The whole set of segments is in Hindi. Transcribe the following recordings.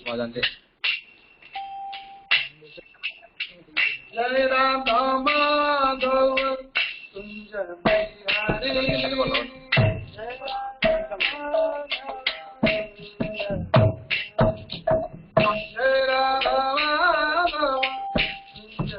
वाजते जय राम माधव कुंज बिहारी जय राम माधव कुंज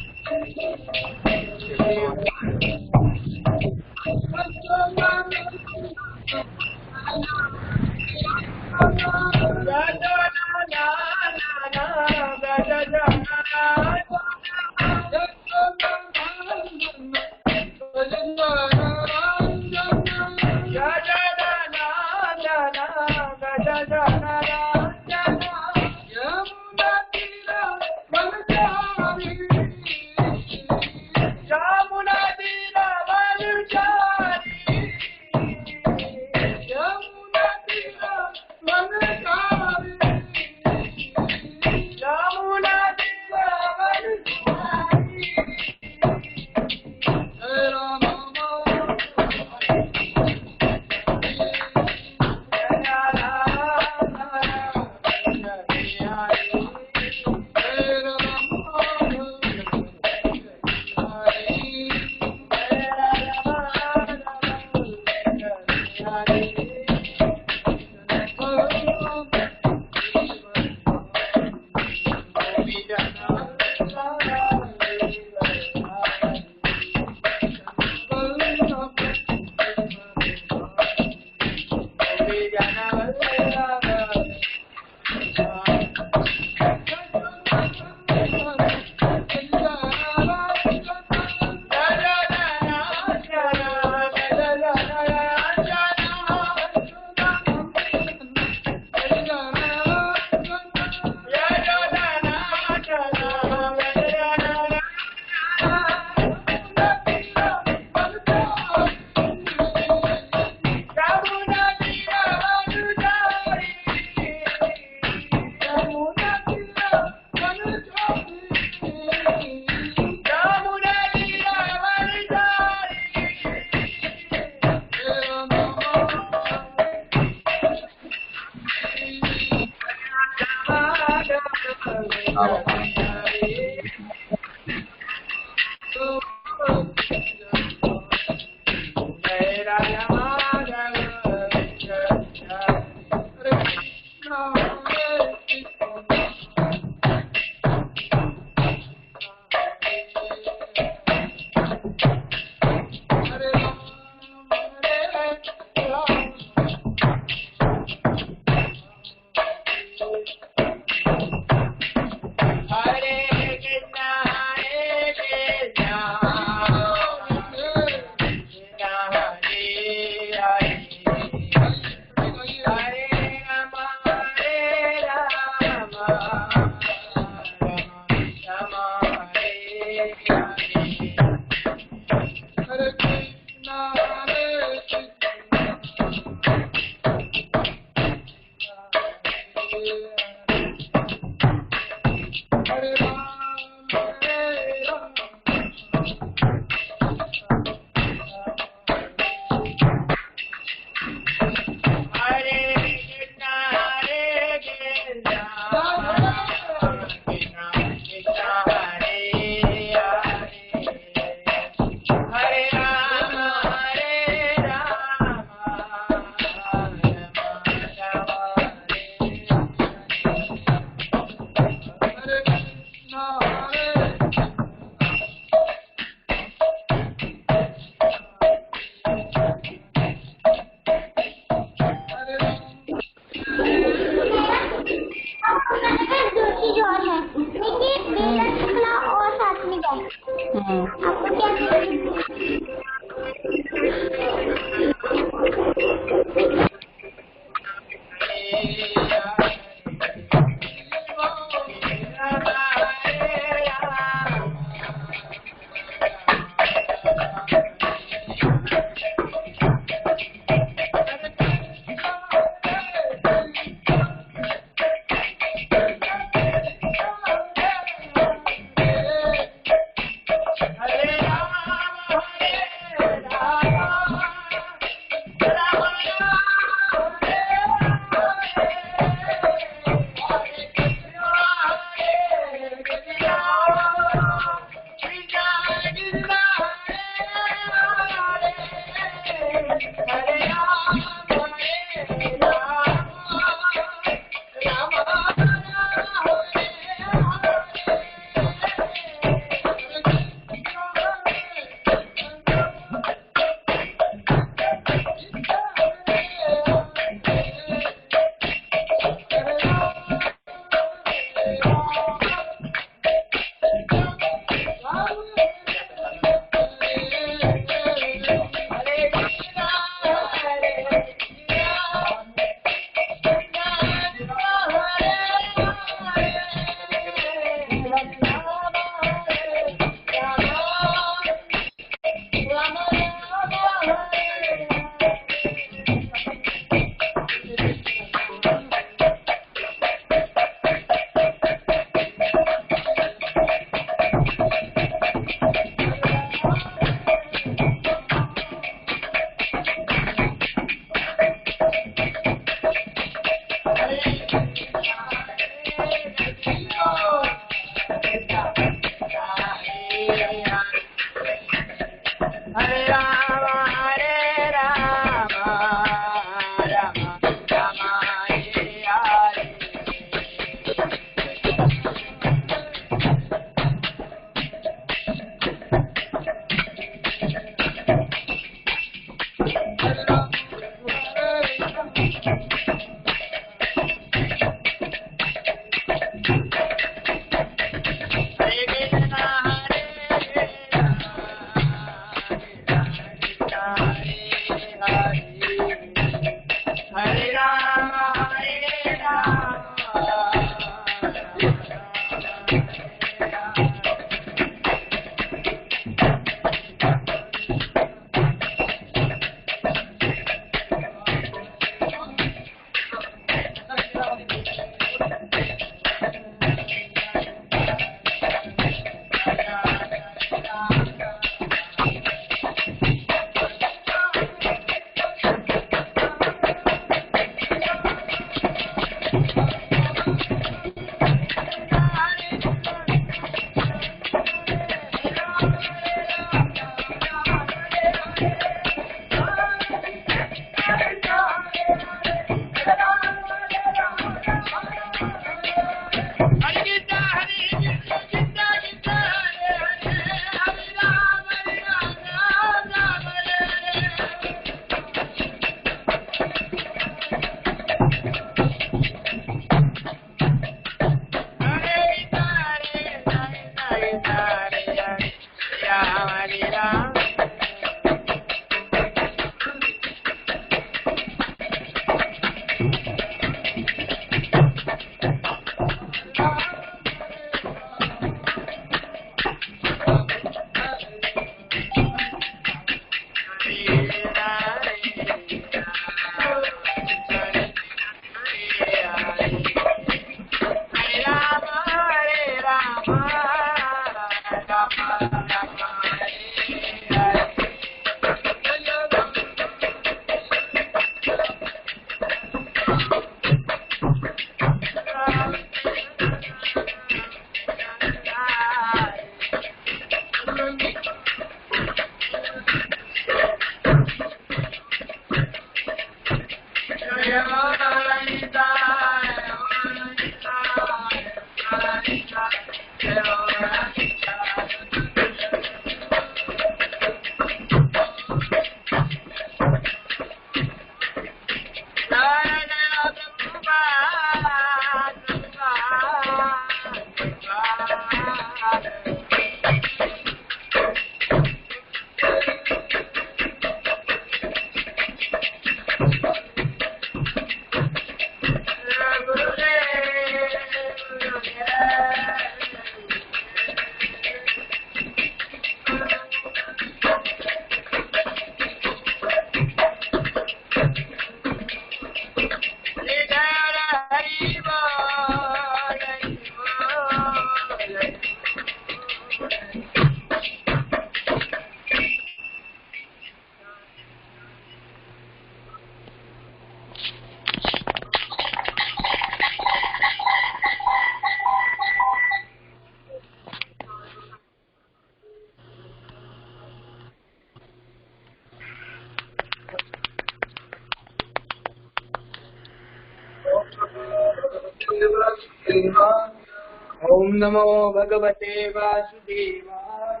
ओम नमो भगवते वासुदेवाय।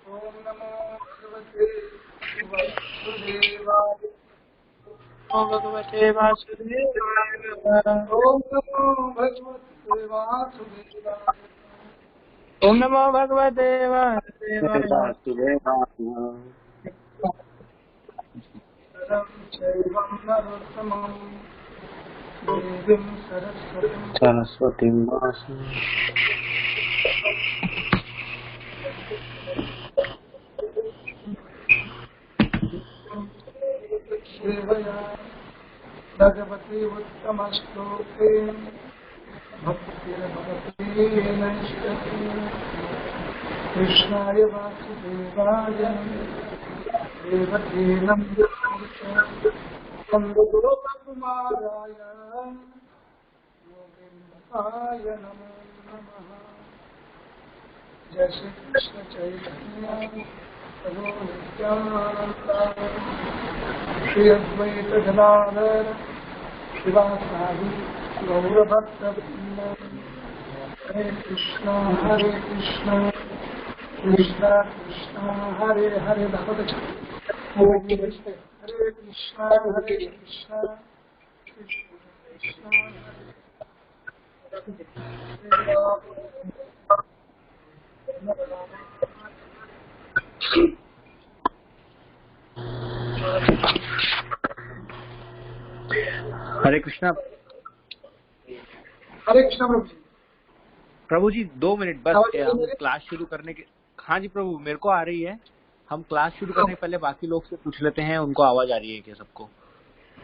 ओम नमो भगवते वासुदेवाय। ओम भगवते वासुदेवाय। ओम नमो भगवते वासुदेवाय। ओम नमो भगवते वासुदेवाय। चैवं नरोत्तमं देवीं सरस्वती वासं सेवया भगवती उत्तमश्लोके भक्तिर्भवति नैष्ठति। कृष्णाय वासुदेवाय देवकी नन्दगोपकुमाराय गोविन्दाय नमो नमः। जय श्री कृष्ण चैतन्य प्रभु नित्यानंद श्री अद्वैत गदाधर शिवासादि गौरभक्तवृंद। हरे कृष्ण कृष्ण कृष्ण हरे हरे। हरे कृष्ण कृष्ण कृष्ण हरे कृष्णा। हरे कृष्ण प्रभु जी। प्रभु जी 2 मिनट बस, आवाज हम क्लास शुरू करने के। हाँ जी प्रभु, मेरे को आ रही है। हम क्लास शुरू करने से पहले बाकी लोग से पूछ लेते हैं, उनको आवाज आ रही है क्या सबको?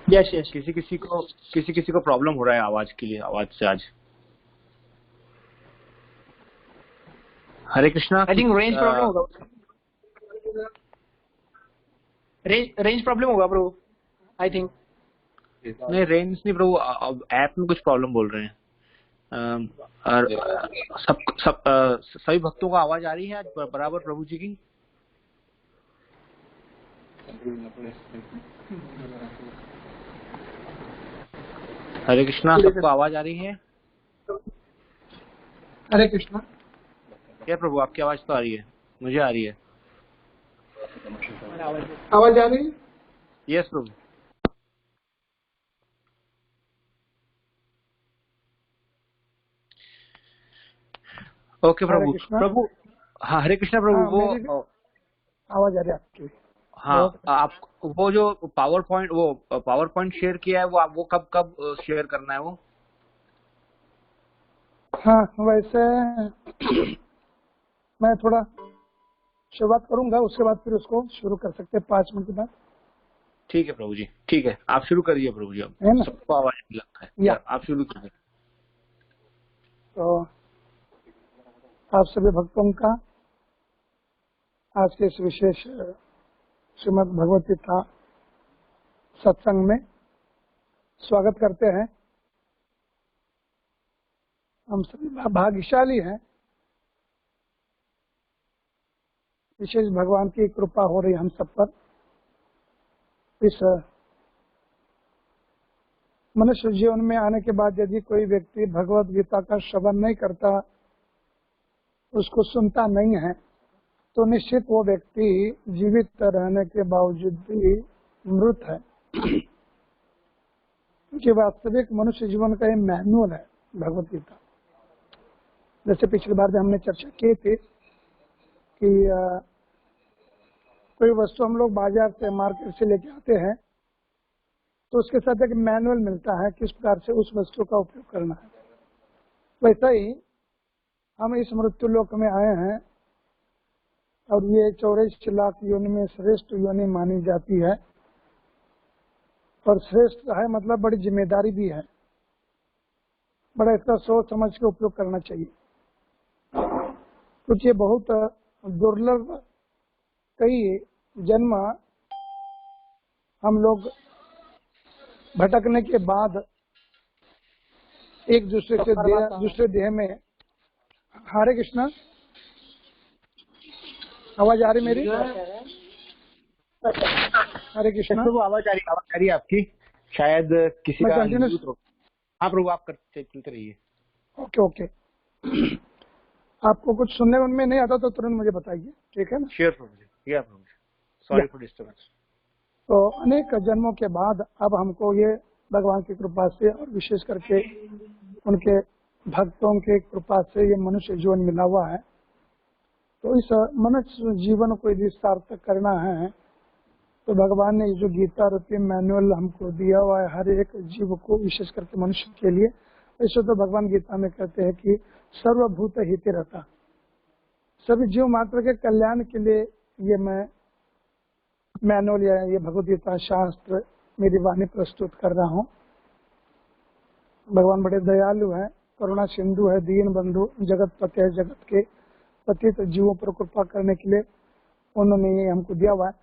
Yes yes. किसी को प्रॉब्लम हो रहा है आवाज के लिए, आवाज से आज। Hare Krishna. I think range problem होगा। रेंज प्रॉब्लम होगा प्रभु, आई थिंक। नहीं रेंज नहीं प्रभु, ऐप में कुछ प्रॉब्लम बोल रहे हैं। और सभी भक्तों को आवाज आ रही है आज बराबर प्रभु जी की? हरे कृष्णा, सबको आवाज आ रही है? हरे कृष्णा। क्या प्रभु, आपकी आवाज तो आ रही है, मुझे आ रही है। आवाज आ रही है? यस प्रभु। ओके हरे प्रभु। कृष्णा। प्रभु, हाँ हरे कृष्णा प्रभु। हाँ, मेरी भी वो आवाज आ रही है आपकी। हाँ, बहुत अच्छा। आप वो जो पावर पॉइंट शेयर किया है, वो आप वो कब कब शेयर करना है वो? हाँ, वैसे मैं थोड़ा शुरुआत करूंगा, उसके बाद फिर उसको शुरू कर सकते हैं 5 मिनट के बाद, ठीक है प्रभु जी, ठीक है, आप शुरू करिए प्रभु जी। अब है ना? सबको आवाज लगता है या आप शुरू करिए। तो आप सभी भक्तों का आज के इस विशेष श्रीमद् भगवत गीता सत्संग में स्वागत करते हैं। हम सभी भाग्यशाली हैं, विशेष भगवान की कृपा हो रही हम सब पर। इस मनुष्य जीवन में आने के बाद यदि कोई व्यक्ति भगवत गीता का श्रवण नहीं करता, उसको सुनता नहीं है, तो निश्चित वो व्यक्ति जीवित रहने के बावजूद भी मृत है। कि वास्तविक मनुष्य जीवन का ये मैनुअल है भगवत गीता। जैसे पिछली बार भी हमने चर्चा की थी कि कोई वस्तु हम लोग बाजार से, मार्केट से लेके आते हैं, तो उसके साथ एक मैनुअल मिलता है किस प्रकार से उस वस्तु का उपयोग करना है। वैसा ही हम इस मृत्यु लोक में आए हैं, और ये 84 लाख योनि में श्रेष्ठ योनि मानी जाती है। और श्रेष्ठ है मतलब बड़ी जिम्मेदारी भी है, बड़ा इसका सोच समझ के उपयोग करना चाहिए, क्योंकि ये बहुत दुर्लभ कई जन्म हम लोग भटकने के बाद एक दूसरे से दूसरे देह में। हरे कृष्णा, आवाज आ रही मेरी? हरे कृष्णा प्रभु, आवाज आ रही है आपकी। शायद किसी मैं का कंटिन्यू। हाँ प्रभु, आप चलते रहिए। Okay okay. आपको कुछ सुनने में नहीं आता तो तुरंत मुझे बताइए, ठीक है ना? शेयर प्रभु जी, या प्रभु जी, सॉरी फॉर डिस्टर्बेंस। तो अनेक जन्मों के बाद अब हमको ये भगवान की कृपा से और विशेष करके उनके भक्तों की कृपा से ये मनुष्य जीवन मिला हुआ है। तो इस मनुष्य जीवन को यदि सार्थक करना है, तो भगवान ने जो गीता रूपी मैनुअल हमको दिया हुआ है हर एक जीव को, विशेष करके मनुष्य के लिए। ऐसे तो भगवान गीता में कहते हैं कि सर्वभूत हिते रहता, सभी जीव मात्र के कल्याण के लिए ये मैं मैनुअल या ये भगवद गीता शास्त्र मेरी वाणी प्रस्तुत कर रहा हूँ। भगवान बड़े दयालु हैं, करुणा सिंधु है, दीन बंधु, जगत पति है, जगत के पतित जीवों पर कृपा करने के लिए उन्होंने ये हमको दिया हुआ है।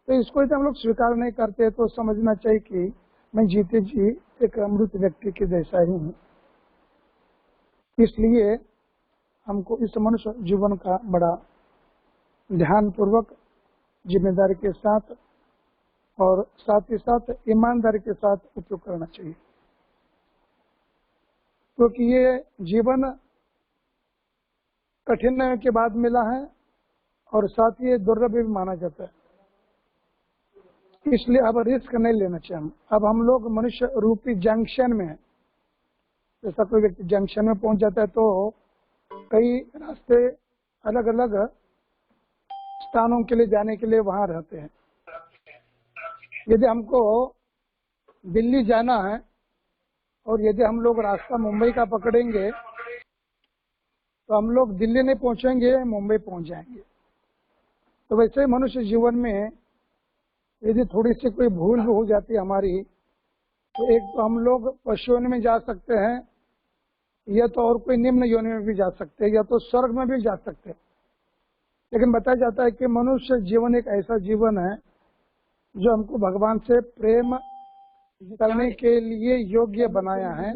तो इसको यदि हम लोग स्वीकार नहीं करते तो समझना चाहिए कि मैं जीते जी एक अमृत व्यक्ति के जैसा ही हूँ। इसलिए हमको इस मनुष्य जीवन का बड़ा ध्यान पूर्वक, जिम्मेदारी के साथ और साथ ही साथ ईमानदारी के साथ उपयोग करना चाहिए, क्योंकि ये जीवन कठिन के बाद मिला है और साथ ही दुर्लभ भी माना जाता है। इसलिए अब रिस्क नहीं लेना चाहिए। अब हम लोग मनुष्य रूपी जंक्शन में है। जैसा कोई व्यक्ति जंक्शन में पहुंच जाता है तो कई रास्ते अलग अलग स्थानों के लिए जाने के लिए वहां रहते हैं। यदि हमको दिल्ली जाना है और यदि हम लोग रास्ता मुंबई का पकड़ेंगे तो हम लोग दिल्ली नहीं पहुंचेंगे, मुंबई पहुंच जाएंगे। तो वैसे ही मनुष्य जीवन में यदि थोड़ी सी कोई भूल भी हो जाती है हमारी, तो एक तो हम लोग पशु योनि में जा सकते हैं, या तो और कोई निम्न योनि में भी जा सकते हैं, या तो स्वर्ग में भी जा सकते हैं। लेकिन बताया जाता है कि मनुष्य जीवन एक ऐसा जीवन है जो हमको भगवान से प्रेम करने के लिए योग्य बनाया है,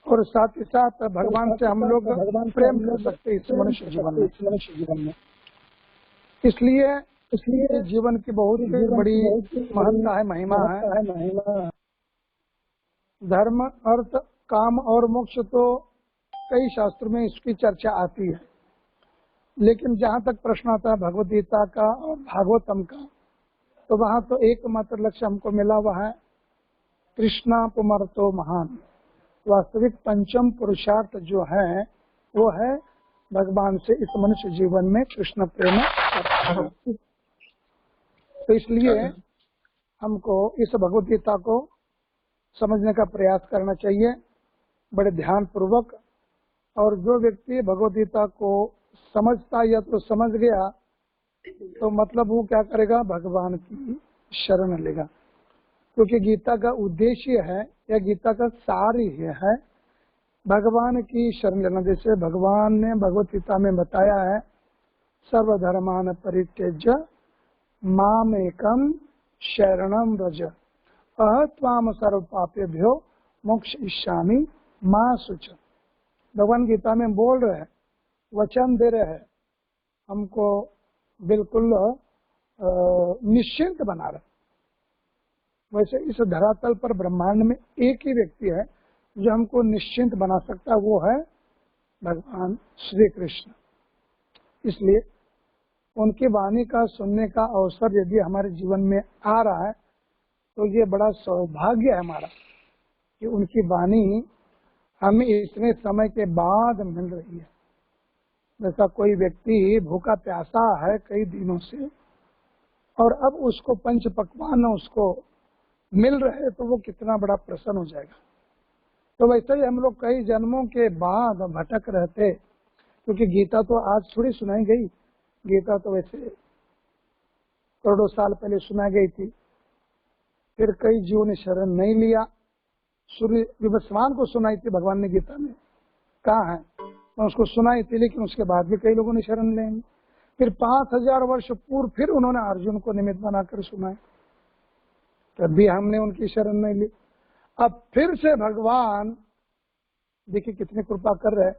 और साथ ही साथ भगवान से हम लोग प्रेम कर सकते हैं इस मनुष्य जीवन में। इसलिए जीवन की बहुत बड़ी महत्ता है, महिमा है। धर्म, अर्थ, काम और मोक्ष तो कई शास्त्रों में इसकी चर्चा आती है, लेकिन जहाँ तक प्रश्न आता है भगवद गीता का और भागवतम का, तो वहाँ तो एकमात्र लक्ष्य हमको मिला हुआ है, कृष्णा पुमर्तो महान। वास्तविक पंचम पुरुषार्थ जो है वो है भगवान से इस मनुष्य जीवन में कृष्ण प्रेम करना। तो इसलिए हमको इस भगवद गीता को समझने का प्रयास करना चाहिए बड़े ध्यान पूर्वक। और जो व्यक्ति भगवद गीता को समझता या तो समझ गया, तो मतलब वो क्या करेगा, भगवान की शरण लेगा। क्योंकि गीता का उद्देश्य है या गीता का सार ही है भगवान की शरण लेना। जैसे भगवान ने भगवद गीता में बताया है, सर्वधर्मान परित्यज्य मामेकम शरणम व्रज अहत्वाम सर्व पापेभ्यो मोक्षयिष्यामि मा शुच। भगवान गीता में बोल रहे हैं, वचन दे रहे हैं, हमको बिल्कुल निश्चिंत बना रहे। वैसे इस धरातल पर ब्रह्मांड में एक ही व्यक्ति है जो हमको निश्चिंत बना सकता है, वो है भगवान श्री कृष्ण। इसलिए उनकी वाणी का सुनने का अवसर यदि हमारे जीवन में आ रहा है, तो ये बड़ा सौभाग्य है हमारा कि उनकी वाणी हमें इतने समय के बाद मिल रही है। जैसा कोई व्यक्ति भूखा प्यासा है कई दिनों से, और अब उसको पंच पकवान उसको मिल रहे हैं, तो वो कितना बड़ा प्रसन्न हो जाएगा। तो वैसे ही हम लोग कई जन्मों के बाद भटक रहते, क्योंकि गीता तो आज थोड़ी सुनाई गई, गीता तो वैसे करोड़ों साल पहले सुनाई गई थी। फिर कई जीवों ने शरण नहीं लिया। सूर्य विवस्वान को सुनाई थी भगवान ने गीता में, कहाँ है, तो उसको सुनाई थी, लेकिन उसके बाद भी कई लोगों ने शरण लेंगे। फिर 5000 वर्ष पूर्व फिर उन्होंने अर्जुन को निमित्त बनाकर सुनाई, तब भी हमने उनकी शरण नहीं ली। अब फिर से भगवान देखिए कितनी कृपा कर रहे हैं,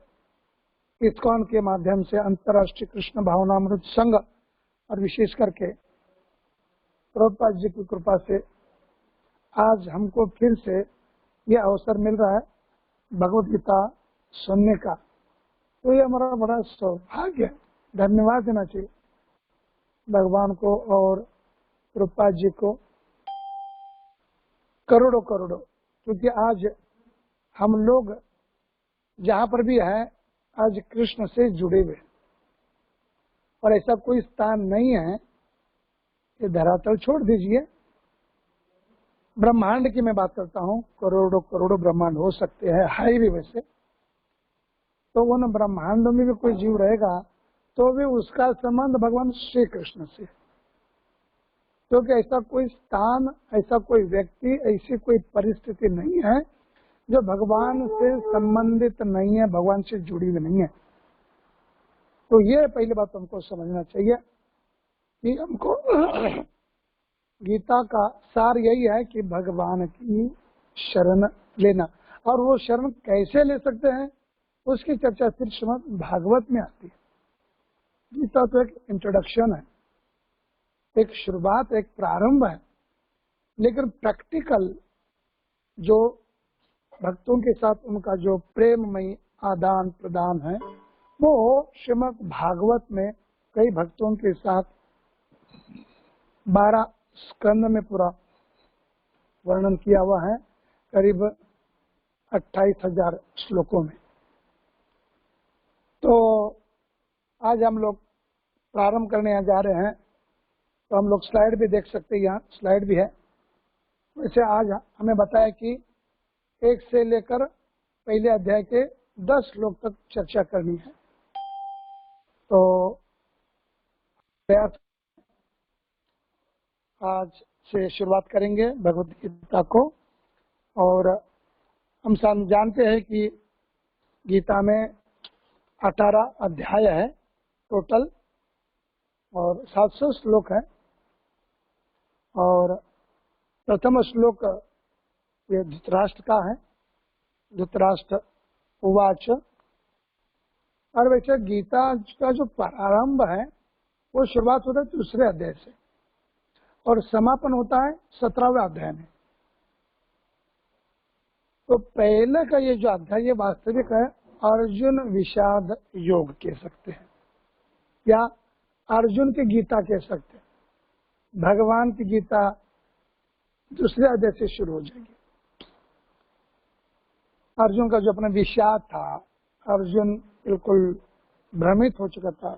इस्कॉन के माध्यम से, अंतर्राष्ट्रीय कृष्ण भावनामृत संघ, और विशेष करके प्रभुपाद जी की कृपा से आज हमको फिर से यह अवसर मिल रहा है भगवद गीता सुनने का। तो ये हमारा बड़ा सौभाग्य है, धन्यवाद देना चाहिए भगवान को और प्रभुपाद जी को करोड़ों करोड़ों। क्योंकि आज हम लोग जहाँ पर भी हैं, आज कृष्ण से जुड़े हुए, और ऐसा कोई स्थान नहीं है कि धरातल छोड़ दीजिए, ब्रह्मांड की मैं बात करता हूँ, करोड़ों करोड़ों ब्रह्मांड हो सकते हैं, है भी वैसे, तो उन ब्रह्मांडों में भी कोई जीव रहेगा तो भी उसका संबंध भगवान श्री कृष्ण से। क्योंकि ऐसा कोई स्थान, ऐसा कोई व्यक्ति, ऐसी कोई परिस्थिति नहीं है जो भगवान से संबंधित नहीं है, भगवान से जुड़ी हुई नहीं है। तो ये पहली बात हमको समझना चाहिए कि हमको गीता का सार यही है कि भगवान की शरण लेना। और वो शरण कैसे ले सकते हैं, उसकी चर्चा फिर श्रीमद् भागवत में आती है। गीता तो एक इंट्रोडक्शन है, एक शुरुआत, एक प्रारंभ है, लेकिन प्रैक्टिकल जो भक्तों के साथ उनका जो प्रेममयी आदान प्रदान है, वो श्रीमद् भागवत में कई भक्तों के साथ 12 स्कंद में पूरा वर्णन किया हुआ है, करीब 28,000 श्लोकों में। तो आज हम लोग प्रारंभ करने यहाँ जा रहे हैं, तो हम लोग स्लाइड भी देख सकते हैं, यहाँ स्लाइड भी है। वैसे आज हमें बताया कि 1 से लेकर पहले अध्याय के 10 श्लोक तक चर्चा करनी है। तो प्रयास आज से शुरुआत करेंगे भगवद गीता को। और हम सब जानते हैं कि गीता में 18 अध्याय है टोटल, और 700 श्लोक है। और प्रथम श्लोक ये धृतराष्ट्र का है, धृतराष्ट्र उवाच। और वैसे गीता का जो प्रारंभ है वो शुरुआत होता है दूसरे अध्याय से, और समापन होता है 17वें अध्याय में। तो पहले का ये जो अध्याय ये वास्तविक है अर्जुन विषाद योग कह सकते हैं, या अर्जुन की गीता कह सकते हैं। भगवान की गीता दूसरे अध्याय से शुरू हो जाएगी। अर्जुन का जो अपना विषाद था, अर्जुन बिल्कुल भ्रमित हो चुका था,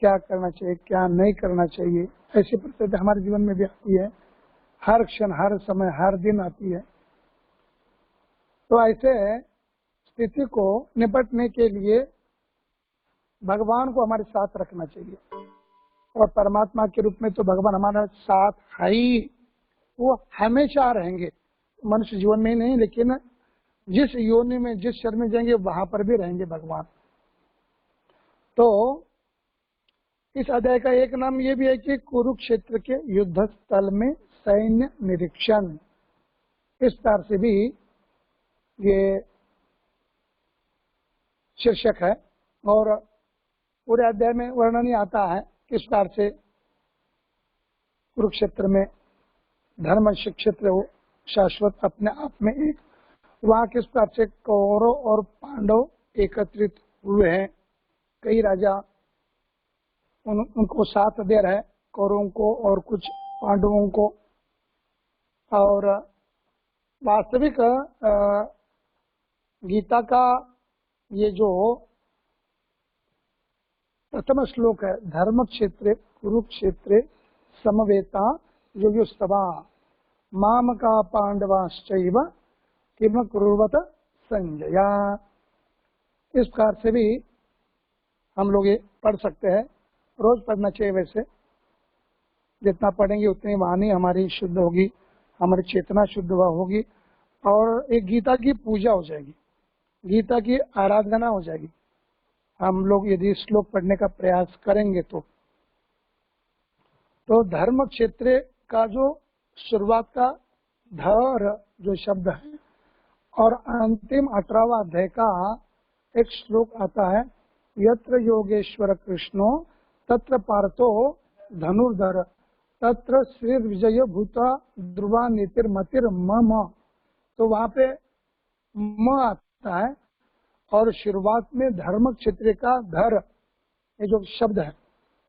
क्या करना चाहिए क्या नहीं करना चाहिए। ऐसी परिस्थिति हमारे जीवन में भी आती है, हर क्षण हर समय हर दिन आती है। तो ऐसे स्थिति को निपटने के लिए भगवान को हमारे साथ रखना चाहिए, और परमात्मा के रूप में तो भगवान हमारा साथ है ही, वो हमेशा रहेंगे। मनुष्य जीवन में ही नहीं, लेकिन जिस योनि में जिस शरीर में जाएंगे वहां पर भी रहेंगे भगवान। तो इस अध्याय का एक नाम ये भी है कि कुरुक्षेत्र के युद्ध स्थल में सैन्य निरीक्षण, इस तरह से भी ये शीर्षक है। और पूरे अध्याय में वर्णन ही आता है किस प्रकार से कुरुक्षेत्र में धर्म क्षेत्र हो शाश्वत अपने आप में एक, वहां किस प्रकार से कौरव और पांडव एकत्रित हुए हैं। कई राजा उनको साथ दे रहे, कौरवों को और कुछ पांडवों को। और वास्तविक गीता का ये जो प्रथम श्लोक है, धर्म क्षेत्र कुरुक्षेत्र समवेता योयुस्तवा माम का पांडवाश्चैव किम कुर्वत संजया, इस प्रकार से भी हम लोग ये पढ़ सकते हैं। रोज पढ़ना चाहिए, वैसे जितना पढ़ेंगे उतनी वाणी हमारी शुद्ध होगी, हमारी चेतना शुद्ध होगी, और एक गीता की पूजा हो जाएगी, गीता की आराधना हो जाएगी हम लोग यदि श्लोक पढ़ने का प्रयास करेंगे तो धर्म क्षेत्र का जो शुरुआत का धर जो शब्द है, और अंतिम 18वां अध्याय का एक श्लोक आता है, यत्र योगेश्वर कृष्णो तत्र पार्थो धनुर्धर तत्र श्री विजय भूता ध्रुवा नीतिर मतिर मम। तो वहां पे म आता है, और शुरुआत में धर्म क्षेत्र का धर ये जो शब्द है,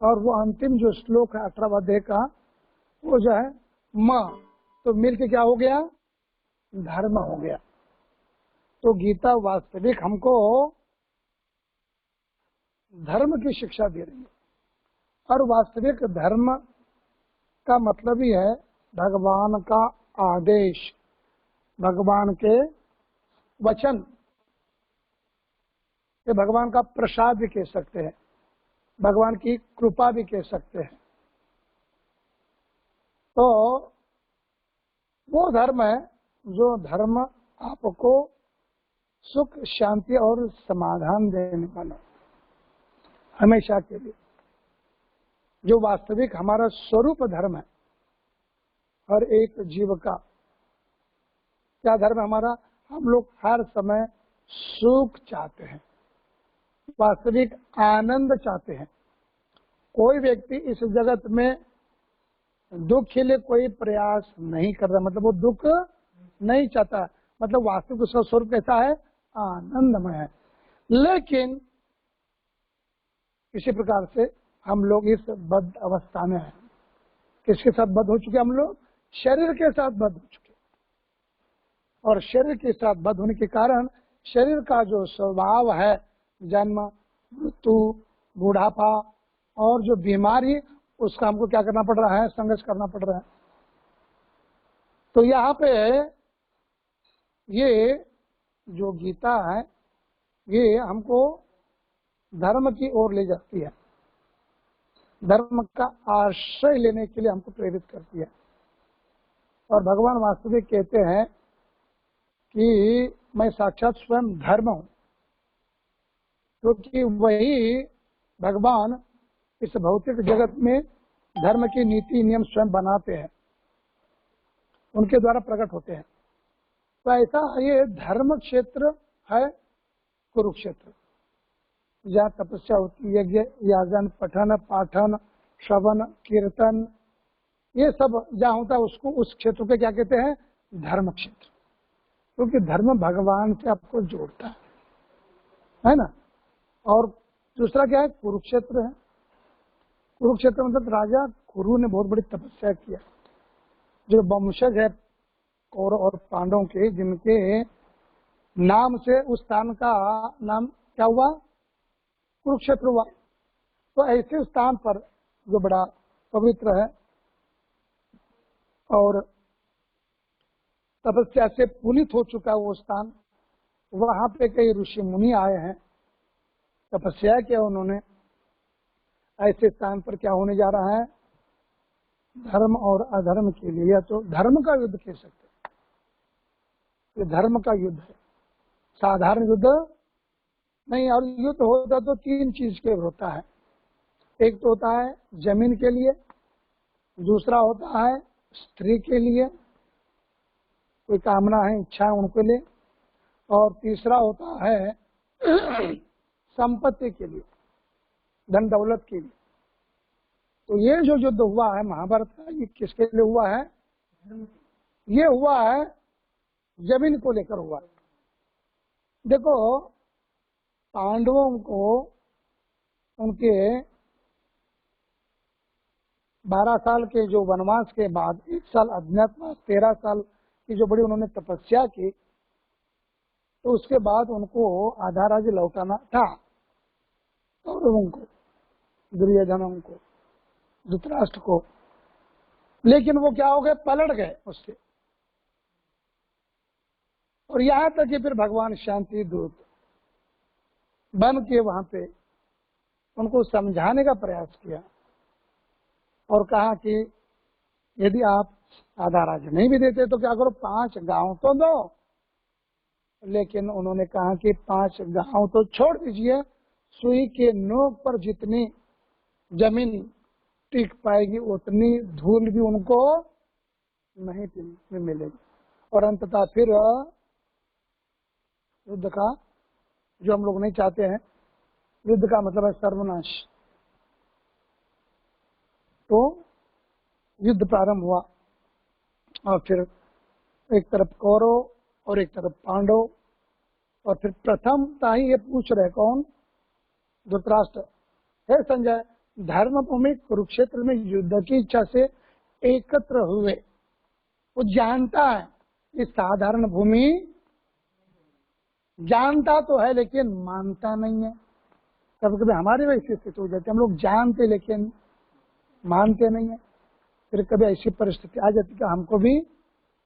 और वो अंतिम जो श्लोक है 18वां अध्याय का वो जो है म, तो मिलके क्या हो गया, धर्म हो गया। तो गीता वास्तविक हमको धर्म की शिक्षा दे रही है, और वास्तविक धर्म का मतलब ही है भगवान का आदेश, भगवान के वचन, ये भगवान का प्रसाद भी कह सकते हैं, भगवान की कृपा भी कह सकते हैं। तो वो धर्म है जो धर्म आपको सुख शांति और समाधान देने वाला हमेशा के लिए, जो वास्तविक हमारा स्वरूप धर्म है हर एक जीव का। क्या धर्म हमारा, हम लोग हर समय सुख चाहते हैं, वास्तविक आनंद चाहते हैं। कोई व्यक्ति इस जगत में दुख के लिए कोई प्रयास नहीं कर रहा, मतलब वो दुख नहीं चाहता, मतलब वास्तविक उसका स्वरूप कैसा है, आनंदमय है। लेकिन इसी प्रकार से हम लोग इस बद्ध अवस्था में हैं। किसके साथ बद्ध हो चुके हम लोग, शरीर के साथ बद्ध हो चुके, और शरीर के साथ बद्ध होने के कारण शरीर का जो स्वभाव है, जन्म मृत्यु बुढ़ापा और जो बीमारी, उसका हमको क्या करना पड़ रहा है, संघर्ष करना पड़ रहा है। तो यहाँ पे ये जो गीता है ये हमको धर्म की ओर ले जाती है, धर्म का आश्रय लेने के लिए हमको प्रेरित करती है। और भगवान वास्तविक कहते हैं कि मैं साक्षात स्वयं धर्म हूं, क्योंकि वही भगवान इस भौतिक जगत में धर्म की नीति नियम स्वयं बनाते हैं, उनके द्वारा प्रकट होते हैं। तो ऐसा ये धर्म क्षेत्र है कुरुक्षेत्र, जहाँ तपस्या होती है, यज्ञ यागन पठन पाठन श्रवण कीर्तन ये सब जहाँ होता है उसको, उस क्षेत्र को क्या कहते हैं, धर्म क्षेत्र। क्योंकि धर्म भगवान से आपको जोड़ता है ना। और दूसरा क्या है, कुरुक्षेत्र है। कुरुक्षेत्र मतलब राजा कुरु ने बहुत बड़ी तपस्या किया, जो वंशज है कौरव और पांडवों के, जिनके नाम से उस स्थान का नाम क्या हुआ, कुरुक्षेत्र हुआ। तो ऐसे स्थान पर जो बड़ा पवित्र है और तपस्या से पुनीत हो चुका है वो स्थान, वहां पे कई ऋषि मुनि आए हैं, तपस्या किया उन्होंने। ऐसे स्थान पर क्या होने जा रहा है, धर्म और अधर्म के लिए, या तो धर्म का युद्ध कह सकते हैं, ये धर्म का युद्ध है, साधारण युद्ध नहीं। और युद्ध होता तो तीन चीज के होता है, एक तो होता है जमीन के लिए, दूसरा होता है स्त्री के लिए, कोई कामना है, इच्छा है उनके लिए, और तीसरा होता है संपत्ति के लिए, धन दौलत के लिए। तो ये जो युद्ध हुआ है महाभारत का, ये किसके लिए हुआ है, ये हुआ है जमीन को लेकर हुआ है। देखो पांडवों को उनके 12 साल के जो वनवास के बाद 1 साल अज्ञातवास, 13 साल की जो बड़ी उन्होंने तपस्या की, तो उसके बाद उनको आधा राज्य लौटाना था, कौरवों को, दुर्योधनों को, धृतराष्ट्र को। लेकिन वो क्या हो गए, पलट गए उससे। और यहां तक कि फिर भगवान शांति दूत बन के वहां पे उनको समझाने का प्रयास किया और कहा कि यदि आप आधा राज्य नहीं भी देते तो क्या करो, 5 गांव तो दो। लेकिन उन्होंने कहा कि 5 गांव तो छोड़ दीजिए, सुई के नोक पर जितनी जमीन टिक पाएगी उतनी धूल भी उनको नहीं मिलेगी। और अंततः फिर युद्ध का, जो हम लोग नहीं चाहते हैं, युद्ध का मतलब है सर्वनाश। तो युद्ध प्रारंभ हुआ और फिर एक तरफ कौरव और एक तरफ पांडव। और फिर प्रथमता ही ये पूछ रहे कौन, धृतराष्ट्र, हे संजय, धर्मभूमि कुरुक्षेत्र में युद्ध की इच्छा से एकत्र हुए। वो जानता है इस साधारण भूमि, जानता तो है लेकिन मानता नहीं है। कभी कभी हमारी वैसी स्थिति हो जाती है, हम लोग जानते लेकिन मानते नहीं है। फिर कभी ऐसी परिस्थिति आ जाती है कि हमको भी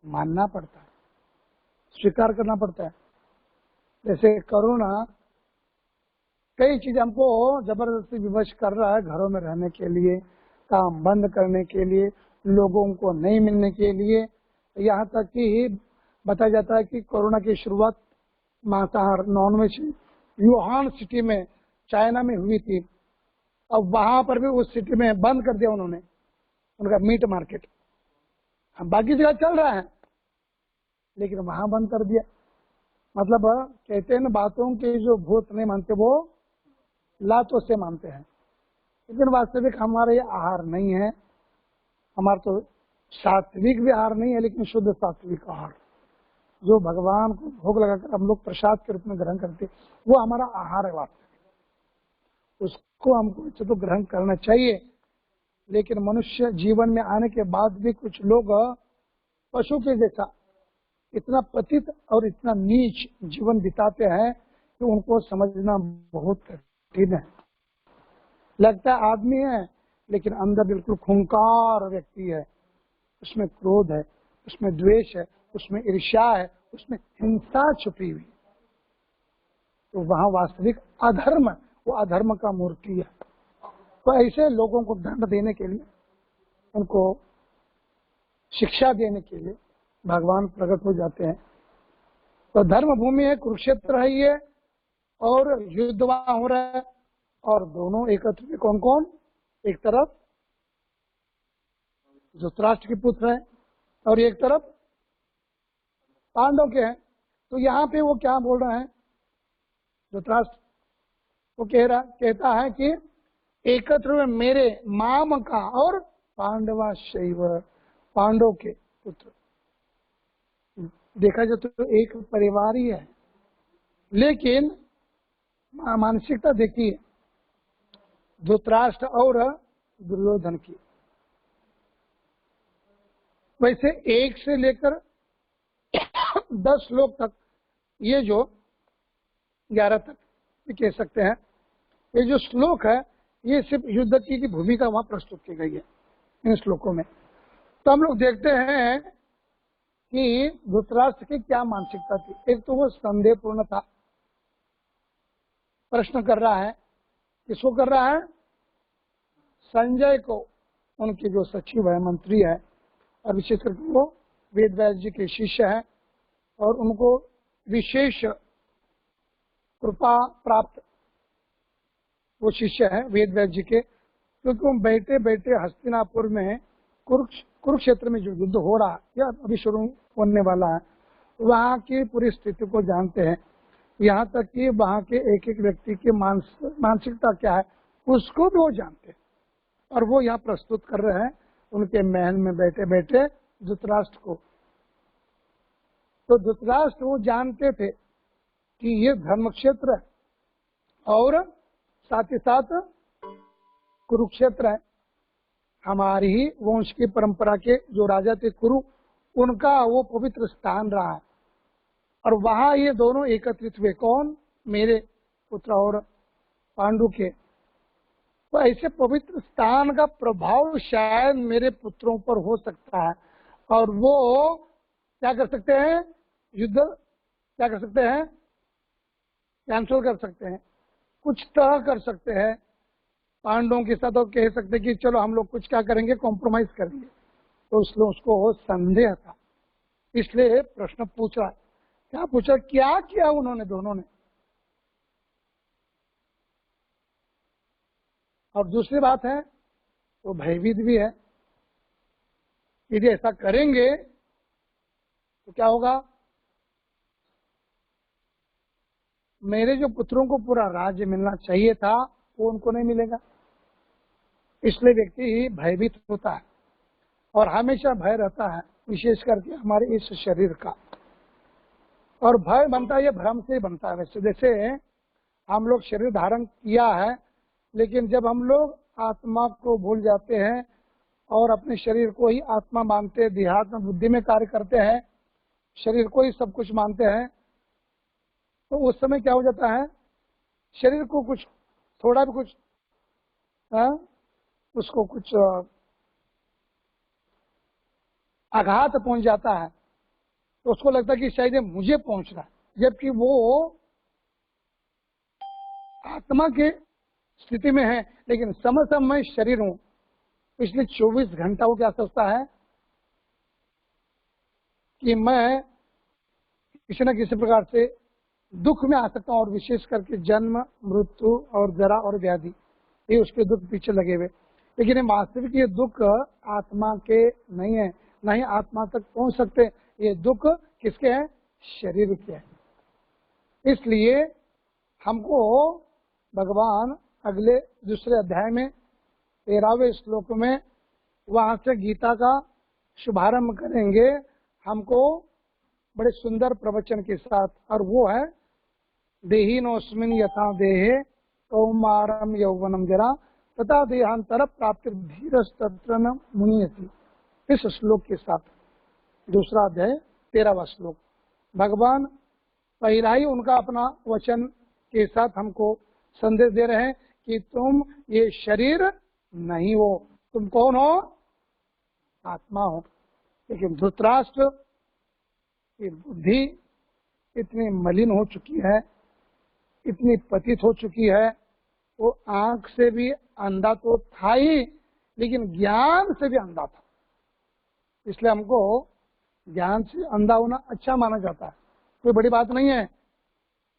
मानना पड़ता है, स्वीकार करना पड़ता है। जैसे कोरोना कई चीज हमको जबरदस्ती विवश कर रहा है, घरों में रहने के लिए, काम बंद करने के लिए, लोगों को नहीं मिलने के लिए। यहाँ तक कि बताया जाता है कि कोरोना की शुरुआत मांसाहार, नॉनवेज वुहान सिटी में, चाइना में हुई थी। अब वहां पर भी उस सिटी में बंद कर दिया उन्होंने, उनका मीट मार्केट। बाकी जगह चल रहा है लेकिन वहां बंद कर दिया। मतलब कहते हैं ना, बातों के जो भूत नहीं मानते वो लातों से मानते हैं। लेकिन वास्तविक हमारा ये आहार नहीं है, हमारा तो सात्विक भी आहार नहीं है, लेकिन शुद्ध सात्विक आहार जो भगवान को भोग लगाकर हम लोग प्रसाद के रूप में ग्रहण करते, वो हमारा आहार है वास्तविक। उसको हमको इसे तो ग्रहण करना चाहिए। लेकिन मनुष्य जीवन में आने के बाद भी कुछ लोग पशु के जैसा इतना पतित और इतना नीच जीवन बिताते हैं कि उनको समझना बहुत कठिन है। लगता है आदमी है लेकिन अंदर बिल्कुल खूंखार व्यक्ति है, उसमें क्रोध है, उसमें द्वेष है, उसमें ईर्ष्या है, उसमें हिंसा छुपी हुई। तो वहां वास्तविक अधर्म, वो अधर्म का मूर्ति है। तो ऐसे लोगों को दंड देने के लिए, उनको शिक्षा देने के लिए भगवान प्रकट हो जाते हैं। तो धर्म भूमि है, कुरुक्षेत्र है ये, और युद्ध वहां हो रहा है। और दोनों एकत्र में कौन कौन, एक तरफ धृतराष्ट्र के पुत्र हैं और एक तरफ पांडव के हैं। तो यहाँ पे वो क्या बोल रहे हैं, धृतराष्ट्र वो कहता है कि एकत्र में मेरे माम का और पांडवा शैव, पांडव के पुत्र। देखा जाए तो एक परिवार ही है, लेकिन मानसिकता देखिए धृतराष्ट्र और दुर्योधन की। वैसे 1 से लेकर 10 लोग तक, ये जो 11 तक भी कह सकते हैं, ये जो श्लोक है ये सिर्फ युद्ध की भूमिका वहां प्रस्तुत की गई है इन श्लोकों में। तो हम लोग देखते हैं कि धृतराष्ट्र की क्या मानसिकता थी। एक तो वो संदेहपूर्ण था, प्रश्न कर रहा है, किसको कर रहा है? संजय को, उनके जो सचिव है, मंत्री है, और विशेष करके वो वेद व्यास जी के शिष्य है और उनको विशेष कृपा प्राप्त वो शिष्य है वेद व्यास जी के, क्योंकि वो बैठे बैठे हस्तिनापुर में कुरुक्षेत्र में जो युद्ध हो रहा है या अभी शुरू होने वाला है, वहाँ की पूरी स्थिति को जानते हैं। यहाँ तक कि वहाँ के एक एक व्यक्ति की मानसिकता क्या है उसको भी वो जानते हैं, और वो यहाँ प्रस्तुत कर रहे हैं उनके महल में बैठे बैठे धृतराष्ट्र को। तो धृतराष्ट्र वो जानते थे कि ये धर्म क्षेत्र है और साथ ही साथ कुरुक्षेत्र है। हमारी ही वंश की परंपरा के जो राजा थे कुरु, उनका वो पवित्र स्थान रहा है, और वहां ये दोनों एकत्रित हुए। कौन? मेरे पुत्र और पांडु के। तो ऐसे पवित्र स्थान का प्रभाव शायद मेरे पुत्रों पर हो सकता है, और वो क्या कर सकते हैं? युद्ध क्या कर सकते हैं? कैंसिल कर सकते हैं, कुछ तय कर सकते हैं पांडवों के साथ, और कह सकते हैं कि चलो हम लोग कुछ क्या करेंगे, कॉम्प्रोमाइज करेंगे। तो इसलिए उसको संदेह था, इसलिए प्रश्न पूछा। क्या पूछा? क्या किया उन्होंने दोनों ने? और दूसरी बात है वो भयभीत भी है। यदि ऐसा करेंगे तो क्या होगा? मेरे जो पुत्रों को पूरा राज्य मिलना चाहिए था वो उनको नहीं मिलेगा। इसलिए व्यक्ति भयभीत होता है, और हमेशा भय रहता है, विशेष करके हमारे इस शरीर का। और भय बनता है, ये भ्रम से ही बनता है। वैसे जैसे हम लोग शरीर धारण किया है, लेकिन जब हम लोग आत्मा को भूल जाते हैं और अपने शरीर को ही आत्मा मानते, देहात्म बुद्धि में कार्य करते हैं, शरीर को ही सब कुछ मानते हैं, तो उस समय क्या हो जाता है? शरीर को कुछ थोड़ा भी कुछ उसको कुछ आघात पहुंच जाता है, तो उसको लगता है कि शायद ये मुझे पहुंच रहा है, जबकि वो आत्मा के स्थिति में है, लेकिन समय मैं शरीर हूं। पिछले 24 घंटा वो क्या सोचता है कि मैं किसी न किसी प्रकार से दुख में आ सकता हूं, और विशेष करके जन्म, मृत्यु और जरा और व्याधि, ये उसके दुख पीछे लगे हुए। लेकिन ये वास्तविक ये दुख आत्मा के नहीं है, न ही आत्मा तक पहुंच सकते। ये दुख किसके हैं? शरीर के हैं। इसलिए हमको भगवान अगले दूसरे अध्याय में 13वें श्लोक में वहां से गीता का शुभारंभ करेंगे हमको बड़े सुंदर प्रवचन के साथ, और वो है देहिनोस्मिन् यथा देहे कौमारम यौवनम जरा तथा देहांतर प्राप्ति धीरस्तत्र न मुनियति। इस श्लोक के साथ दूसरा अध्याय 13वां श्लोक, भगवान पहला ही उनका अपना वचन के साथ हमको संदेश दे रहे हैं कि तुम ये शरीर नहीं हो, तुम कौन हो? आत्मा हो। लेकिन धृतराष्ट्र की बुद्धि इतनी मलिन हो चुकी है, इतनी पतित हो चुकी है, वो आंख से भी अंधा तो था ही, लेकिन ज्ञान से भी अंधा था। इसलिए हमको ज्ञान से अंधा होना अच्छा माना जाता है, कोई बड़ी बात नहीं है।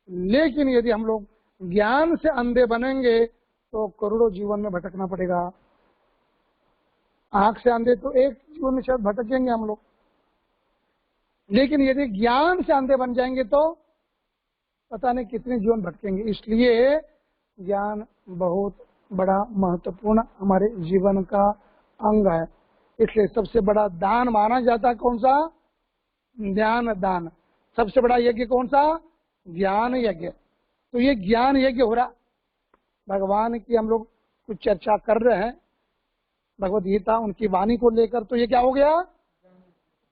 लेकिन यदि हम लोग ज्ञान से अंधे बनेंगे तो करोड़ों जीवन में भटकना पड़ेगा। आंख से अंधे तो एक जीवन में शायद भटकेंगे हम लोग, लेकिन यदि ज्ञान से अंधे बन जाएंगे तो पता नहीं कितने जीवन भटकेंगे। इसलिए ज्ञान बहुत बड़ा महत्वपूर्ण हमारे जीवन का अंग है। इसलिए सबसे बड़ा दान माना जाता है कौन सा? ज्ञान दान। सबसे बड़ा यज्ञ कौन सा? ज्ञान यज्ञ। तो ये ज्ञान यज्ञ हो रहा, भगवान की हम लोग कुछ चर्चा कर रहे हैं भगवद गीता, उनकी वाणी को लेकर, तो ये क्या हो गया?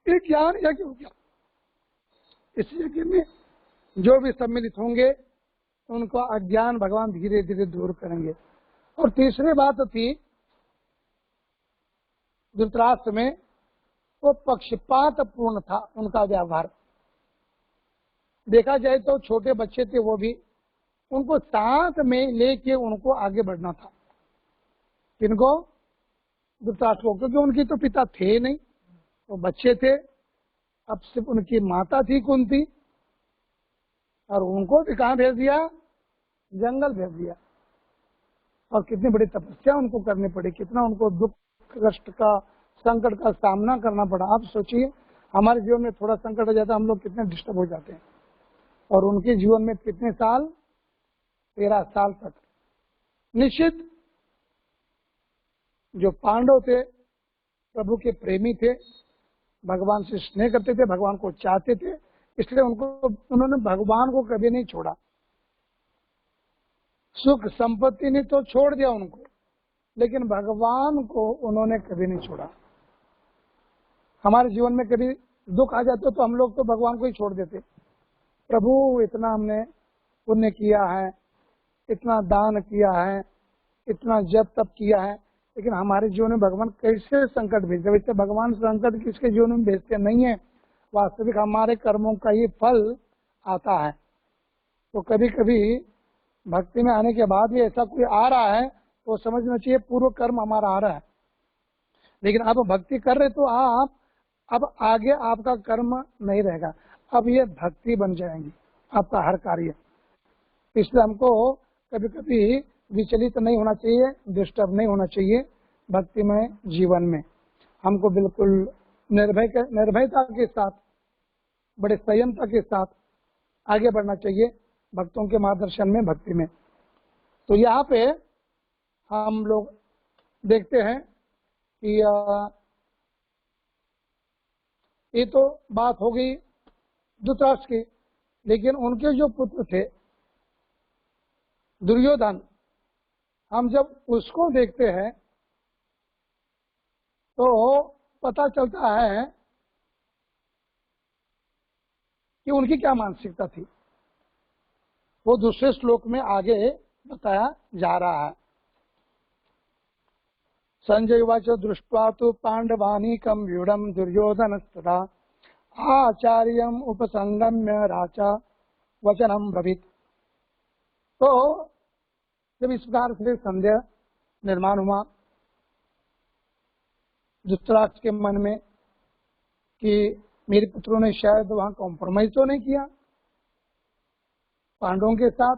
ये ज्ञान यज्ञ हो गया। इस यज्ञ में जो भी सम्मिलित होंगे उनको अज्ञान भगवान धीरे धीरे दूर करेंगे। और तीसरी बात थी धृतराष्ट्र में, वो पक्षपात पूर्ण था उनका व्यवहार। देखा जाए तो छोटे बच्चे थे वो भी, उनको साथ में लेके उनको आगे बढ़ना था। किनको? धृतराष्ट्र को, क्योंकि उनकी तो पिता थे नहीं, वो बच्चे थे। अब सिर्फ उनकी माता थी कुंती, और उनको भी कहाँ भेज दिया? जंगल भेज दिया। और कितनी बड़ी तपस्या उनको करनी पड़ी, कितना उनको दुख कष्ट का संकट का सामना करना पड़ा। आप सोचिए, हमारे जीवन में थोड़ा संकट आ जाता है हम लोग कितने डिस्टर्ब हो जाते हैं, और उनके जीवन में कितने साल? 13 साल तक। निश्चित जो पांडव थे प्रभु के प्रेमी थे, भगवान से स्नेह करते थे, भगवान को चाहते थे, इसलिए उन्होंने भगवान को कभी नहीं छोड़ा। सुख संपत्ति ने तो छोड़ दिया उनको, लेकिन भगवान को उन्होंने कभी नहीं छोड़ा। हमारे जीवन में कभी दुख आ जाता तो हम लोग तो भगवान को ही छोड़ देते। प्रभु इतना हमने पुण्य किया है, इतना दान किया है, इतना जप तप किया है, लेकिन हमारे जीवन में भगवान कैसे संकट भेजते? वैसे भगवान संकट किसके जीवन में भेजते नहीं है, वास्तविक हमारे कर्मों का ही फल आता है। तो कभी कभी भक्ति में आने के बाद भी ऐसा कोई आ रहा है तो समझना चाहिए पूर्व कर्म हमारा आ रहा है। लेकिन आप भक्ति कर रहे तो आप अब आगे आपका कर्म नहीं रहेगा, अब ये भक्ति बन जाएंगी आपका हर कार्य। इसलिए हमको कभी कभी विचलित नहीं होना चाहिए, डिस्टर्ब नहीं होना चाहिए भक्तिमय जीवन में। हमको बिल्कुल निर्भयता के साथ, बड़े संयमता के साथ आगे बढ़ना चाहिए भक्तों के मार्गदर्शन में, भक्ति में। तो यहाँ पे हम लोग देखते हैं कि ये तो बात हो गई धृतराष्ट्र की, लेकिन उनके जो पुत्र थे दुर्योधन, हम जब उसको देखते हैं तो पता चलता है कि उनकी क्या मानसिकता थी। वो दूसरे श्लोक में आगे बताया जा रहा है। संजय वाच दृष्ट्वा तो पांडवानीकं व्यूढ़ं दुर्योधनस्तथा आचार्यम उपसंगम्य राचा वचनम ब्रवीत। तो जब इस प्रकार से संदेह निर्माण हुआ धृतराष्ट्र के मन में कि मेरे पुत्रों ने शायद वहां कॉम्प्रोमाइज तो नहीं किया, पांडवों के साथ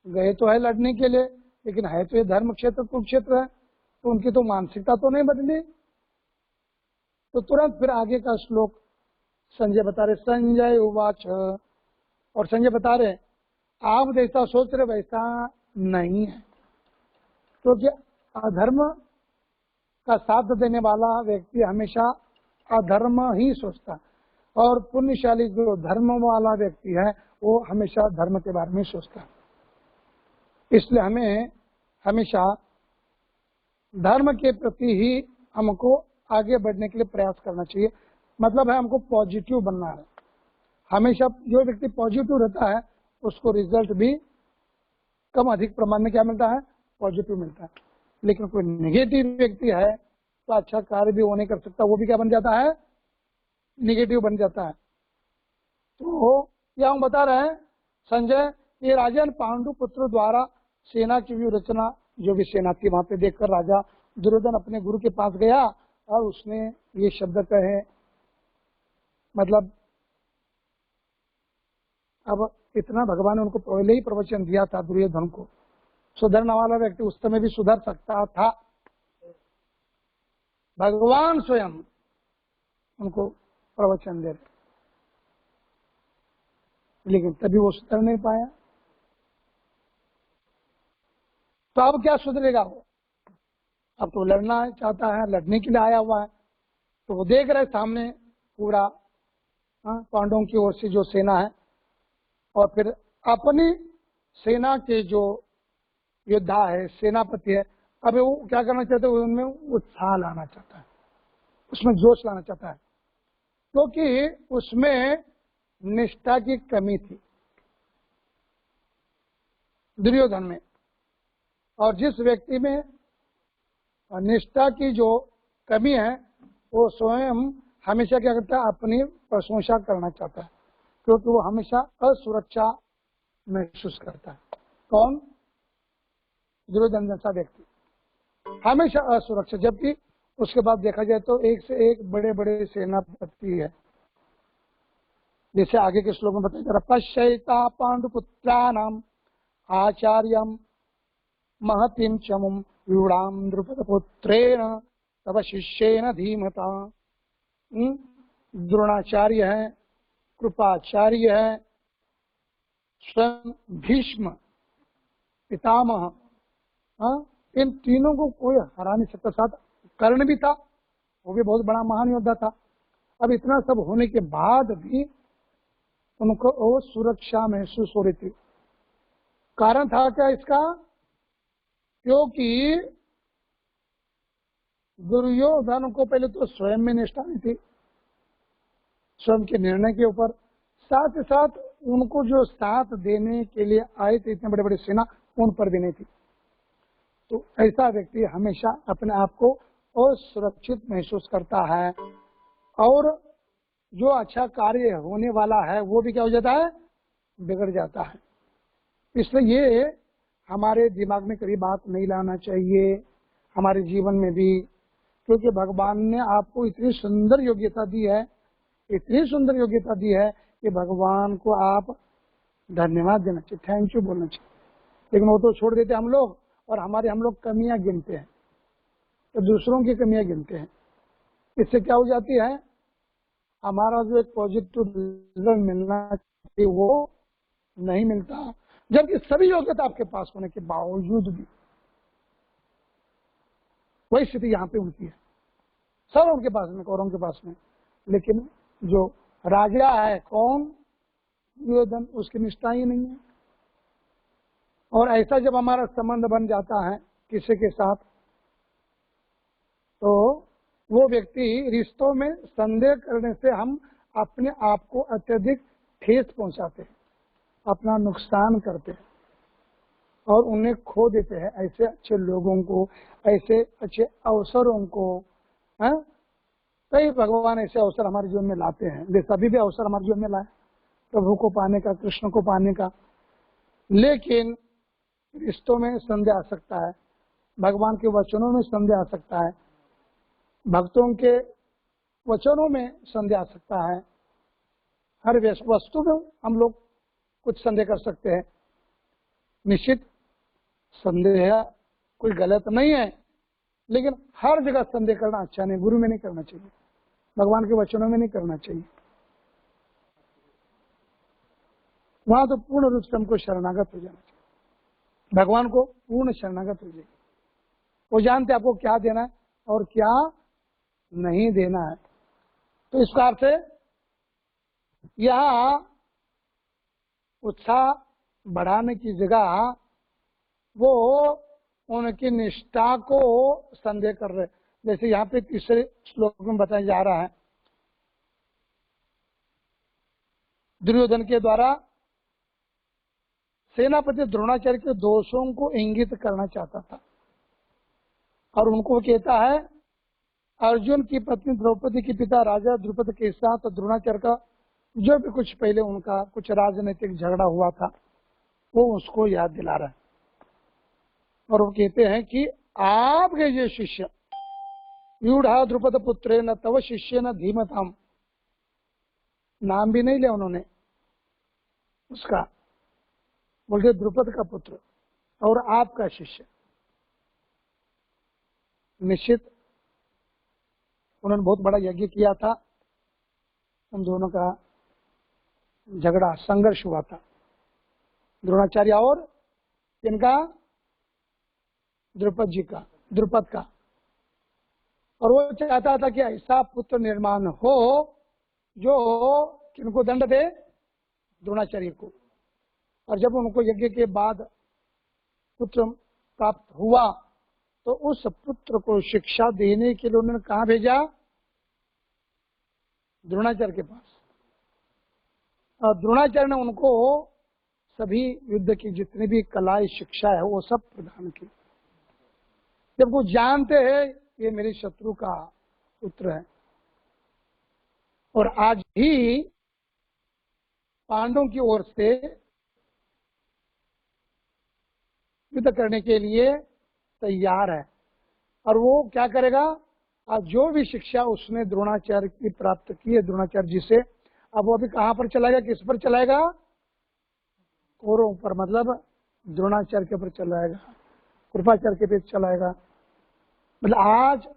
गए तो है लड़ने के लिए, लेकिन है तो ये धर्म क्षेत्र कुरुक्षेत्र है, तो उनकी तो मानसिकता तो नहीं बदली। तो तुरंत फिर आगे का श्लोक संजय बता रहे, संजय उवाच, और संजय बता रहे आप जैसा सोच रहे वैसा नहीं है, क्योंकि अधर्म का साथ देने वाला व्यक्ति हमेशा अधर्म ही सोचता है, और पुण्यशाली जो धर्म वाला व्यक्ति है वो हमेशा धर्म के बारे में सोचता है। इसलिए हमें हमेशा धर्म के प्रति ही हमको आगे बढ़ने के लिए प्रयास करना चाहिए। मतलब है हमको पॉजिटिव बनना है। हमेशा जो व्यक्ति पॉजिटिव रहता है उसको रिजल्ट भी कम अधिक प्रमाण में क्या मिलता है? पॉजिटिव मिलता है। लेकिन कोई नेगेटिव व्यक्ति है तो अच्छा कार्य भी वो नहीं कर सकता, वो भी क्या बन जाता है? नेगेटिव बन जाता है। तो यह हम बता रहे हैं संजय, ये राजन पांडु पुत्र द्वारा सेना की भी रचना, जो भी सेना थी वहां पे देखकर राजा दुर्योधन अपने गुरु के पास गया और उसने ये शब्द कहे। मतलब अब इतना भगवान ने उनको पहले ही प्रवचन दिया था दुर्योधन को। सुधरने वाला व्यक्ति उस समय भी सुधर सकता था, भगवान स्वयं उनको प्रवचन दे रहे, लेकिन तभी वो सुधर नहीं पाया। तो अब क्या सुधरेगा वो? अब तो लड़ना चाहता है, लड़ने के लिए आया हुआ है। तो वो देख रहे सामने पूरा पांडवों की ओर से जो सेना है, और फिर अपनी सेना के जो योद्धा है, सेनापति है, अब वो क्या करना चाहते हैं? उनमें उत्साह लाना चाहता है, उसमें जोश लाना चाहता है, क्योंकि उसमें निष्ठा की कमी थी। दुर्योधन में। और जिस व्यक्ति में निष्ठा की जो कमी है वो स्वयं हमेशा क्या करता है, अपनी प्रशंसा करना चाहता है, क्योंकि वो हमेशा असुरक्षा महसूस करता है। कौन? दुर्योधन जैसा व्यक्ति हमेशा असुरक्षा, जबकि उसके बाद देखा जाए तो एक से एक बड़े बड़े सेनापति है। जैसे आगे के श्लोक में बताया जा रहा, पश्यैता पांडुपुत्राणाम आचार्यम महतिम चमुम व्यूढ़ाम द्रुपदपुत्रेण तब शिष्येन धीमता। द्रोणाचार्य है, कृपाचार्य है, स्वयं भीष्म पितामह, इन तीनों को कोई हरा नहीं सकता। साथ कर्ण भी था, वो भी बहुत बड़ा महान योद्धा था। अब इतना सब होने के बाद भी उनको वो सुरक्षा महसूस हो रही थी। कारण था क्या इसका? क्योंकि दुर्योधन को पहले तो स्वयं में निष्ठा नहीं थी, स्वयं के निर्णय के ऊपर, साथ ही साथ उनको जो साथ देने के लिए आए थे इतने बड़े बड़े सेना, उन पर भी नहीं थी। तो ऐसा व्यक्ति हमेशा अपने आप को असुरक्षित महसूस करता है, और जो अच्छा कार्य होने वाला है वो भी क्या हो जाता है, बिगड़ जाता है। इसलिए ये हमारे दिमाग में कभी बात नहीं लाना चाहिए हमारे जीवन में भी, क्योंकि भगवान ने आपको इतनी सुंदर योग्यता दी है, इतनी सुंदर योग्यता दी है कि भगवान को आप धन्यवाद देना चाहिए, थैंक यू बोलना चाहिए। लेकिन वो तो छोड़ देते हम लोग, और हम लोग कमियां गिनते हैं, तो दूसरों की कमियां गिनते हैं। इससे क्या हो जाती है, हमारा जो एक पॉजिटिव रिजल्ट मिलना चाहिए वो नहीं मिलता, जबकि सभी योग्यता आपके पास होने के बावजूद भी। वही स्थिति यहाँ पे उनकी है, सब उनके पास में, कौरवों के पास में, लेकिन जो राजा है कौन? दुर्योधन, उसकी निष्ठा ही नहीं है। और ऐसा जब हमारा संबंध बन जाता है किसी के साथ, तो वो व्यक्ति रिश्तों में संदेह करने से हम अपने आप को अत्यधिक ठेस पहुंचाते हैं, अपना नुकसान करते हैं और उन्हें खो देते हैं। ऐसे अच्छे लोगों को, ऐसे अच्छे अवसरों को, कई भगवान ऐसे अवसर हमारे जीवन में लाते हैं, जैसे अभी भी अवसर हमारे जीवन में लाए प्रभु को पाने का, कृष्ण को पाने का। लेकिन रिश्तों में संदेह आ सकता है, भगवान के वचनों में संदेह आ सकता है, भक्तों के वचनों में संदेह आ सकता है, हर वस्तु में हम लोग कुछ संदेह कर सकते हैं। निश्चित संदेह कोई गलत नहीं है, लेकिन हर जगह संदेह करना अच्छा नहीं, गुरु में नहीं करना चाहिए, भगवान के वचनों में नहीं करना चाहिए। वहां तो पूर्ण रूप से हमको शरणागत हो जाना चाहिए, भगवान को पूर्ण शरणागत हो जाइए। वो जानते आपको क्या देना है और क्या नहीं देना है। तो इस प्रकार से यह उत्साह बढ़ाने की जगह वो उनकी निष्ठा को संदेह कर रहे। जैसे यहाँ पे तीसरे श्लोक में बताया जा रहा है, दुर्योधन के द्वारा सेनापति द्रोणाचार्य के दोषों को इंगित करना चाहता था, और उनको कहता है अर्जुन की पत्नी द्रौपदी के पिता राजा द्रुपद के साथ द्रोणाचार्य का जो भी कुछ पहले उनका कुछ राजनीतिक झगड़ा हुआ था वो उसको याद दिला रहा है। और वो कहते हैं कि आपके ये शिष्य व्यूढ़ा द्रुपद पुत्रे न तव शिष्य न धीमताम, नाम भी नहीं लिया उन्होंने उसका, बोलते द्रुपद का पुत्र और आपका शिष्य। निश्चित उन्होंने बहुत बड़ा यज्ञ किया था, उन दोनों का झगड़ा संघर्ष हुआ था, द्रोणाचार्य और इनका द्रुपद का। और वो चाहता था कि ऐसा पुत्र निर्माण हो जो किनको दंड दे, द्रोणाचार्य को। और जब उनको यज्ञ के बाद पुत्र प्राप्त हुआ तो उस पुत्र को शिक्षा देने के लिए उन्होंने कहाँ भेजा? द्रोणाचार्य के पास। और द्रोणाचार्य ने उनको सभी युद्ध की जितनी भी कला शिक्षा है वो सब प्रदान की। जब वो जानते हैं ये मेरे शत्रु का पुत्र है, और आज भी पांडवों की ओर से युद्ध करने के लिए तैयार है। और वो क्या करेगा, आज जो भी शिक्षा उसने द्रोणाचार्य की प्राप्त की है, द्रोणाचार्य जी से, अब वो अभी कहां पर चलाएगा, किस पर चलाएगा, कौरवों पर, मतलब द्रोणाचार्य के ऊपर चलाएगा, कृपाचार्य के पे चलाएगा। मतलब आज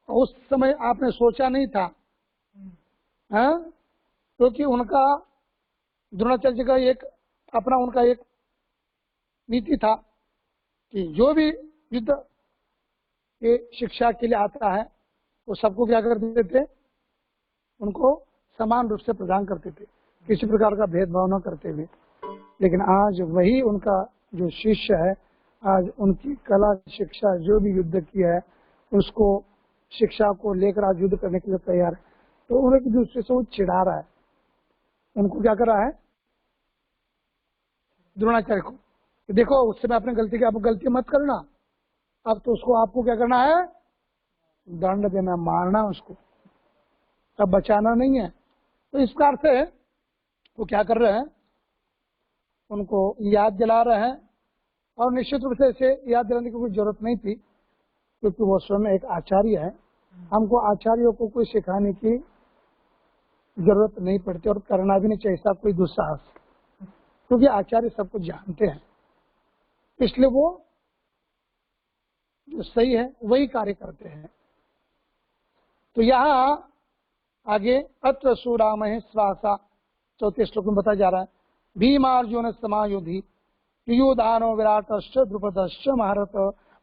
उस समय आपने सोचा नहीं था, क्योंकि उनका द्रोणाचार्य जी का एक अपना उनका एक नीति था कि जो भी युद्ध के शिक्षा के लिए आता है वो सबको क्या करते थे, उनको समान रूप से प्रदान करते थे, किसी प्रकार का भेदभाव न करते हुए। लेकिन आज वही उनका जो शिष्य है, आज उनकी कला शिक्षा जो भी युद्ध किया है उसको शिक्षा को लेकर आज युद्ध करने के लिए तैयार है। तो उन्हें एक दूसरे से वो चिढ़ा रहा है, उनको क्या कर रहा है, द्रोणाचार्य को, देखो उस समय आपने गलती की, आप गलती मत करना, अब तो उसको आपको क्या करना है, दंड देना, मारना उसको, अब बचाना नहीं है। तो इस प्रकार से वो क्या कर रहे हैं, उनको याद दिला रहे हैं। और निश्चित रूप से इसे याद दिलाने की कोई जरूरत नहीं थी, क्योंकि वो स्वयं एक आचार्य है। हमको आचार्यों को कोई सिखाने की जरूरत नहीं पड़ती और करना भी नहीं चाहिए ऐसा कोई दुस्साहस, क्योंकि आचार्य सबको जानते हैं, इसलिए वो जो सही है वही कार्य करते हैं। तो यहाँ आगे अत्र सुराम स्वासा 34 श्लोक में बताया जा रहा है, भीमार्जुन समायुधि युधानो विराटश्च द्रुपदश्च महारथ,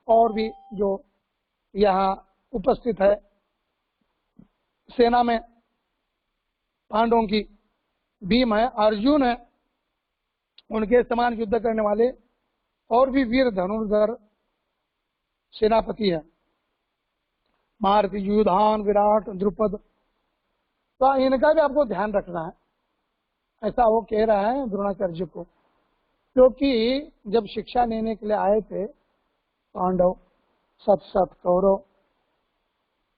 और भी जो यहाँ उपस्थित है सेना में पांडवों की, भीम है, अर्जुन है, उनके समान युद्ध करने वाले और भी वीर धनुर्धर सेनापति है, महारथी, युधान, विराट, द्रुपद। तो इनका भी आपको ध्यान रखना है, ऐसा वो कह रहा है द्रोणाचार्य को, क्योंकि जब शिक्षा लेने के लिए आए थे पांडव, 7 कौरव,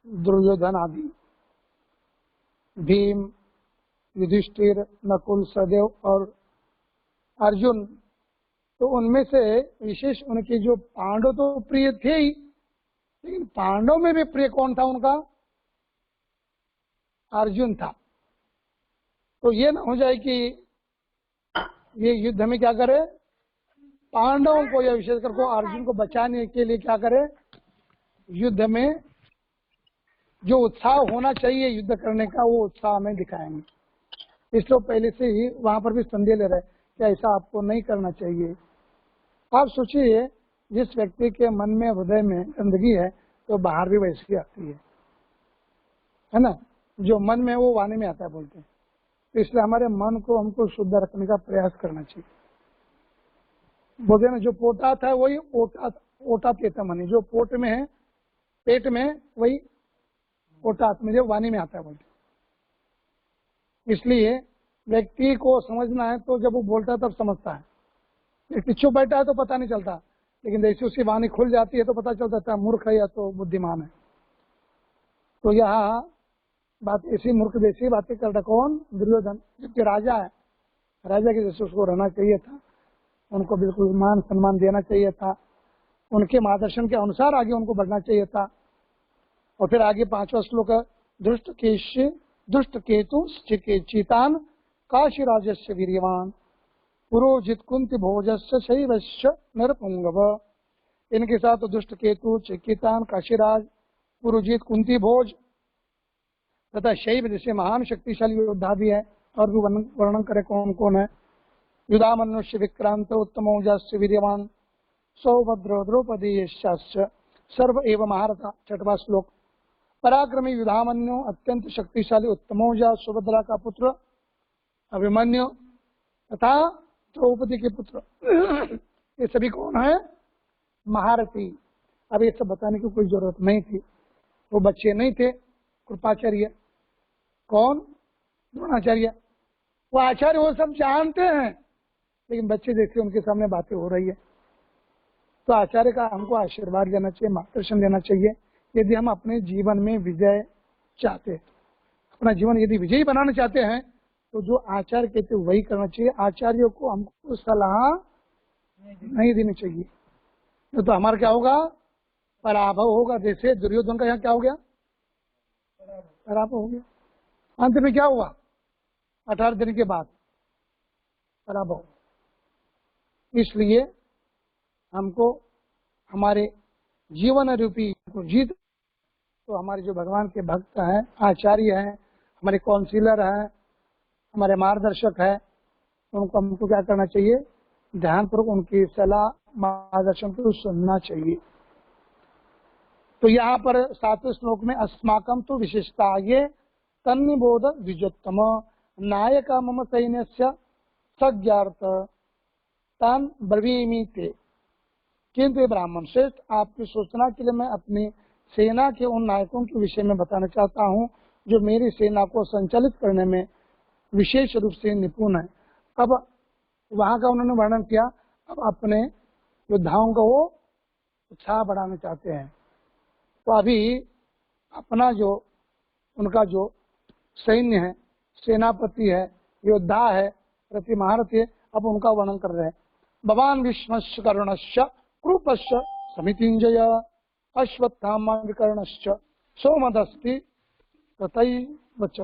दुर्योधन आदि, भीम, युधिष्ठिर, नकुल, सहदेव और अर्जुन, तो उनमें से विशेष उनके जो पांडव तो प्रिय थे ही, लेकिन पांडव में भी प्रिय कौन था उनका, अर्जुन था। तो ये ना हो जाए कि ये युद्ध में क्या करे, पांडवों को या विशेषकर को अर्जुन को बचाने के लिए क्या करे, युद्ध में जो उत्साह होना चाहिए युद्ध करने का वो उत्साह में दिखाएंगे। इसलिए पहले से ही वहां पर भी संदेह ले रहे कि ऐसा आपको नहीं करना चाहिए। आप सोचिए, जिस व्यक्ति के मन में, हृदय में गंदगी है तो बाहर भी वैसी आती है ना, जो मन में वो वाणी में आता है बोलते हैं। तो इसलिए हमारे मन को हमको शुद्ध रखने का प्रयास करना चाहिए। बोलते ना, जो पोटा था वही ओटा पेता मनी, जो पोट में है, पेट में, वही ओटा में, जो वाणी में आता है बोलते। इसलिए व्यक्ति को समझना है तो जब वो बोलता है तब समझता है, व्यक्ति चुप बैठा है तो पता नहीं चलता, लेकिन जैसे उसकी वाणी खुल जाती है तो पता चलता है मूर्ख है या तो बुद्धिमान है। तो यहाँ बात ऐसी मूर्ख जैसी बातें कर रहा कौन, दुर्योधन, जबकि राजा है, राजा के जैसे उसको रहना चाहिए था, उनको बिल्कुल मान सम्मान देना चाहिए था, उनके मार्गदर्शन के अनुसार आगे उनको बढ़ना चाहिए था। और फिर आगे 5वां श्लोक, दुष्ट केतु चीतान काशीराजस्य वीर्यवान पुरोजित कुंती भोजस्य शैवस्य नरपुंगव। इनके साथ दुष्ट केतु, चिकितान, काशीराज, पुरोजित, कुंती भोज तथा शैव जैसे महान शक्तिशाली योद्धा भी है। और भी वर्णन करे कौन कौन है, युधामन्युष्य विक्रांत उत्तम औजास्य वीर्यवान सौभद्र द्रौपदी यश्चास्य सर्व एव महारथा। 6वां श्लोक, पराक्रमी युधामन्यु अत्यंत शक्तिशाली उत्तमौजा सुभद्रा का पुत्र अभिमन्यु तथा द्रौपदी के पुत्र, ये सभी कौन है, महारथी। अब ये सब बताने की कोई जरूरत नहीं थी, वो बच्चे नहीं थे। कृपाचार्य कौन, द्रोणाचार्य, वो आचार्य वो सब जानते हैं लेकिन बच्चे देखते उनके सामने बातें हो रही है, तो आचार्य का हमको आशीर्वाद लेना चाहिए, मार्गदर्शन लेना चाहिए। यदि हम अपने जीवन में विजय चाहते हैं, अपना जीवन यदि विजयी बनाना चाहते हैं, तो जो आचार्य कहते हैं वही करना चाहिए। आचार्यों को हमको सलाह नहीं देनी चाहिए, तो हमारा क्या होगा, पराभव होगा। जैसे दुर्योधन का यहाँ क्या हो गया, पराभव हो गया। अंत में क्या हुआ, 18 दिन के बाद पराभव। इसलिए हमको हमारे जीवन रूपी को जीत, तो हमारे जो भगवान के भक्त हैं, आचार्य हैं, हमारे काउंसिलर हैं, हमारे मार्गदर्शक हैं, उनको हमको क्या करना चाहिए, ध्यानपूर्वक उनकी सलाह मार्गदर्शन को सुनना चाहिए। तो यहाँ पर 7वें श्लोक में अस्माकं तो विशेषता ये तन्निबोध द्विजोत्तम नायक मम सैन्यस्य सज्ञार्थ तान ब्रवीमि ते। किंतु ब्राह्मण श्रेष्ठ, आपकी सूचना के लिए मैं अपनी सेना के उन नायकों के विषय में बताना चाहता हूँ जो मेरी सेना को संचालित करने में विशेष रूप से निपुण है। अब वहां का उन्होंने वर्णन किया, अब अपने योद्धाओं का वो उत्साह बढ़ाना चाहते हैं। तो अभी अपना जो उनका जो सैन्य है, सेनापति है, योद्धा है, प्रतिमहारथी है, अब उनका वर्णन कर रहे हैं। भवान विष्णुश्च करुणश्च कृपश्च समितिंजय अश्वत्थामा विकर्णश्च सोमदस्ति तथैवच।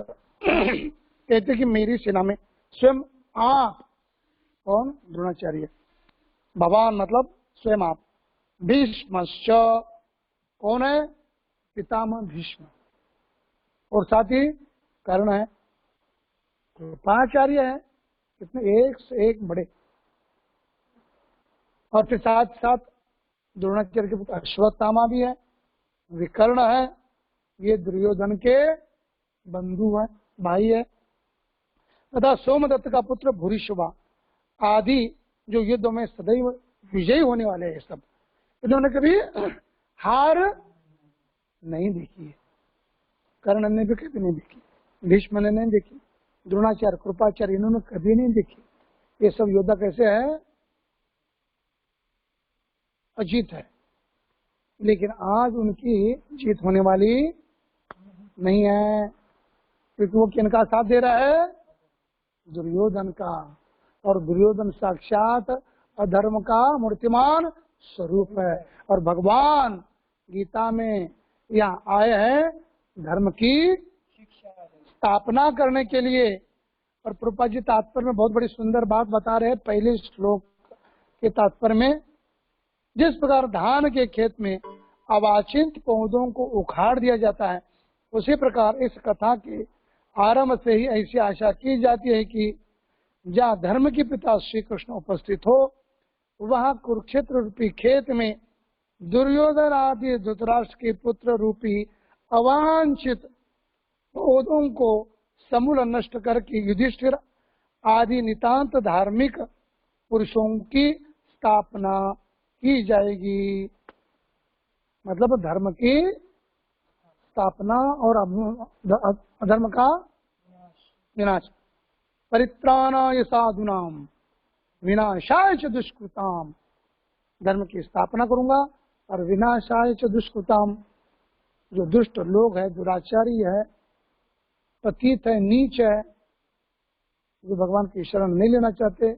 कहते कि मेरी सेना में स्वयं आप, कौन, द्रोणाचार्य, भगवान मतलब स्वयं आप, भीष्मश्च, कौन है, पितामह भीष्म, और साथ ही कर्ण है, कृपाचार्य है, कितने एक से एक बड़े, और फिर साथ साथ द्रोणाचार्य के पुत्र अश्वत्थामा भी है, विकर्ण है, ये दुर्योधन के बंधु है, भाई है, तथा सोमदत्त का पुत्र भूरिश्रवा आदि जो युद्ध में सदैव विजयी होने वाले हैं। सब इन्होंने कभी हार नहीं देखी है, कर्ण ने भी कभी नहीं देखी, भीष्म ने नहीं देखी, द्रोणाचार्य, कृपाचार्य, इन्होंने कभी नहीं देखी। ये सब योद्धा कैसे है, अजीत है, लेकिन आज उनकी जीत होने वाली नहीं है, क्योंकि वो किनका साथ दे रहा है, दुर्योधन का, और दुर्योधन साक्षात अधर्म का मूर्तिमान स्वरूप है। और भगवान गीता में यहाँ आए हैं धर्म की स्थापना करने के लिए। और प्रभुपाद जी तात्पर्य में बहुत बड़ी सुंदर बात बता रहे हैं, पहले श्लोक के तात्पर्य में, जिस प्रकार धान के खेत में अवांछित पौधों को उखाड़ दिया जाता है, उसी प्रकार इस कथा के आरंभ से ही ऐसी आशा की जाती है कि जहाँ धर्म के पिता श्री कृष्ण उपस्थित हो, वहाँ कुरुक्षेत्र रूपी खेत में दुर्योधन आदि धृतराष्ट्र के पुत्र रूपी अवांछित पौधों को समूल नष्ट करके युधिष्ठिर आदि नितांत धार्मिक पुरुषों की स्थापना की जाएगी। मतलब धर्म की स्थापना और अधर्म का विनाश। परित्राणाय साधुनाम विनाशाय च दुष्कृताम, धर्म की स्थापना करूंगा और विनाशाय च दुष्कृताम, जो दुष्ट लोग है, दुराचारी है, पतित है, नीच है, जो भगवान की शरण नहीं लेना चाहते,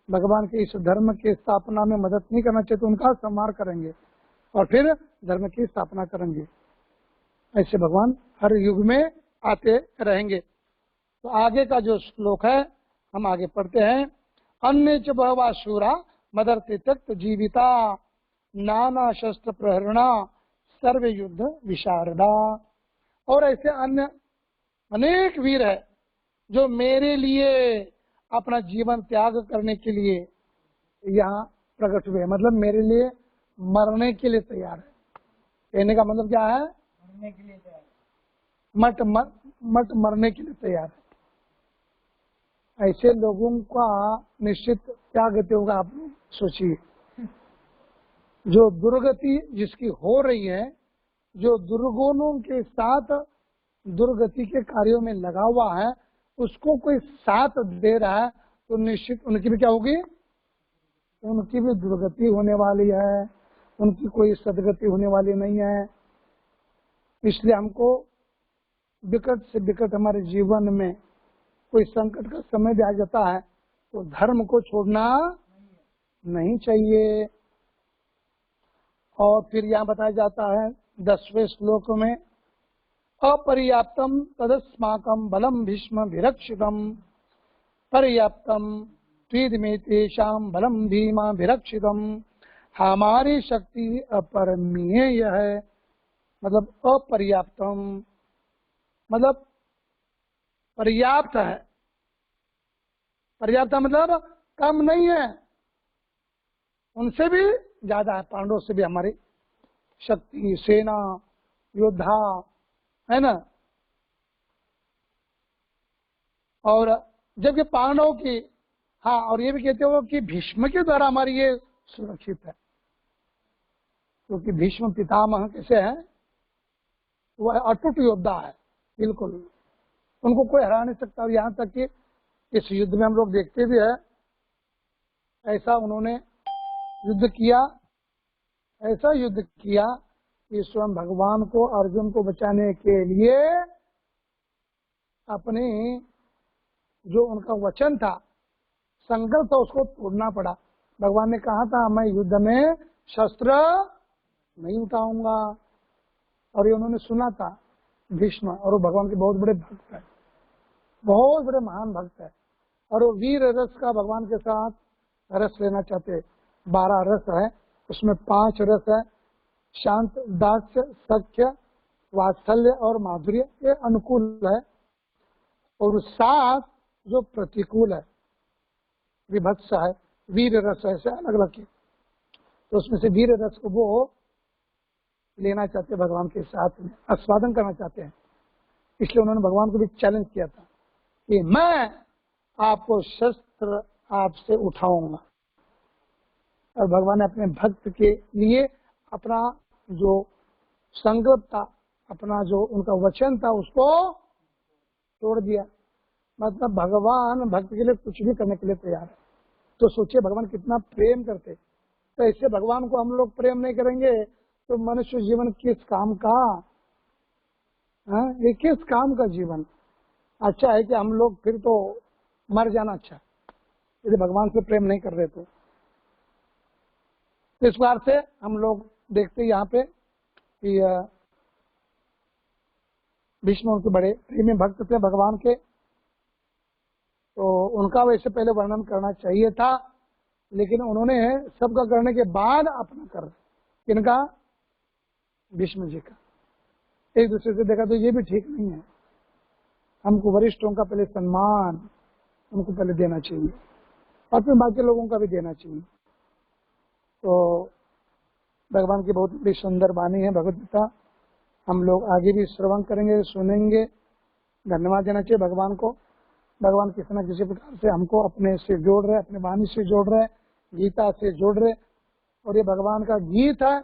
भगवान के इस धर्म की स्थापना में मदद नहीं करना चाहते, उनका संहार करेंगे और फिर धर्म की स्थापना करेंगे। ऐसे भगवान हर युग में आते रहेंगे। तो आगे का जो श्लोक है हम आगे पढ़ते हैं। अन्य च बहवा शूरा मदर्ते तक्त जीविता नाना शस्त्र प्रहरणा सर्व युद्ध विशारदा। और ऐसे अन्य अनेक वीर है जो मेरे लिए अपना जीवन त्याग करने के लिए यहाँ प्रकट हुए, मतलब मेरे लिए मरने के लिए तैयार है। कहने का मतलब क्या है, मरने के लिए तैयार, मट मरने के लिए तैयार है। ऐसे लोगों का निश्चित क्या गति होगा, आप सोचिए। जो दुर्गति जिसकी हो रही है, जो दुर्गुणों के साथ दुर्गति के कार्यों में लगा हुआ है, उसको कोई साथ दे रहा है, तो निश्चित उनकी भी क्या होगी, उनकी भी दुर्गति होने वाली है, उनकी कोई सदगति होने वाली नहीं है। इसलिए हमको विकट से विकट हमारे जीवन में कोई संकट का समय भी आ जाता है तो धर्म को छोड़ना नहीं चाहिए। और फिर यहाँ बताया जाता है 10वें श्लोक में, अपर्याप्तम तदस्माकं बलम भीष्म विरक्षितम पर्याप्तम त्विदमे तेषां बलम भीमा विरक्षितम। हमारी शक्ति अपरिमेय है, मतलब अपर्याप्तम मतलब पर्याप्त है, पर्याप्त मतलब कम नहीं है, उनसे भी ज्यादा है, पांडवों से भी हमारी शक्ति, सेना, योद्धा है ना। और जबकि पांडवों की, हाँ, और ये भी कहते हो कि भीष्म के द्वारा हमारी ये सुरक्षित है, क्योंकि भीष्म पितामह कैसे है, वह अटूट योद्धा है, बिल्कुल उनको कोई हरा नहीं सकता। और यहाँ तक कि इस युद्ध में हम लोग देखते भी है, ऐसा उन्होंने युद्ध किया, ऐसा युद्ध किया कि स्वयं भगवान को, अर्जुन को बचाने के लिए अपनी जो उनका वचन था, संकल्प था, उसको तोड़ना पड़ा। भगवान ने कहा था मैं युद्ध में शस्त्र नहीं उठाऊंगा, और ये उन्होंने सुना था भीष्म, और वो भगवान के बहुत बड़े भक्त है, बहुत बड़े महान भक्त है, और वो वीर रस का भगवान के साथ रस लेना चाहते। 12 रस है, उसमें 5 रस है, शांत, दास्य, सख्य, वात्सल्य और माधुर्य, ये अनुकूल है, और 7 जो प्रतिकूल है, विभत्स है, वीर रस है, ऐसे अलग अलग के। तो उसमें से वीर रस को वो लेना चाहते, भगवान के साथ में आस्वादन करना चाहते हैं। इसलिए उन्होंने भगवान को भी चैलेंज किया था कि मैं आपको शस्त्र आपसे उठाऊंगा। और भगवान ने अपने भक्त के लिए अपना जो संकल्प था, अपना जो उनका वचन था, उसको तोड़ दिया। मतलब भगवान भक्त के लिए कुछ भी करने के लिए तैयार है। तो सोचिए भगवान कितना प्रेम करते। तो ऐसे भगवान को हम लोग प्रेम नहीं करेंगे तो मनुष्य जीवन किस काम का, ये किस काम का जीवन। अच्छा है कि हम लोग फिर तो मर जाना अच्छा, यदि भगवान से प्रेम नहीं कर रहे तो। इस बार से हम लोग देखते हैं यहाँ पे कि भीष्म उनके बड़े प्रेमी भक्त थे भगवान के, तो उनका वैसे पहले वर्णन करना चाहिए था, लेकिन उन्होंने सबका करने के बाद अपना कर, इनका भीष्म जी का एक दूसरे से देखा, तो ये भी ठीक नहीं है। हमको वरिष्ठों का पहले सम्मान उनको पहले देना चाहिए और फिर बाकी लोगों का भी देना चाहिए। तो भगवान की बहुत बड़ी सुंदर वाणी है भगवद गीता, हम लोग आगे भी श्रवण करेंगे, सुनेंगे। धन्यवाद देना चाहिए भगवान को। भगवान किसी न किसी प्रकार से हमको अपने से जोड़ रहे, अपने वाणी से जोड़ रहे, गीता से जोड़ रहे, और ये भगवान का गीत है,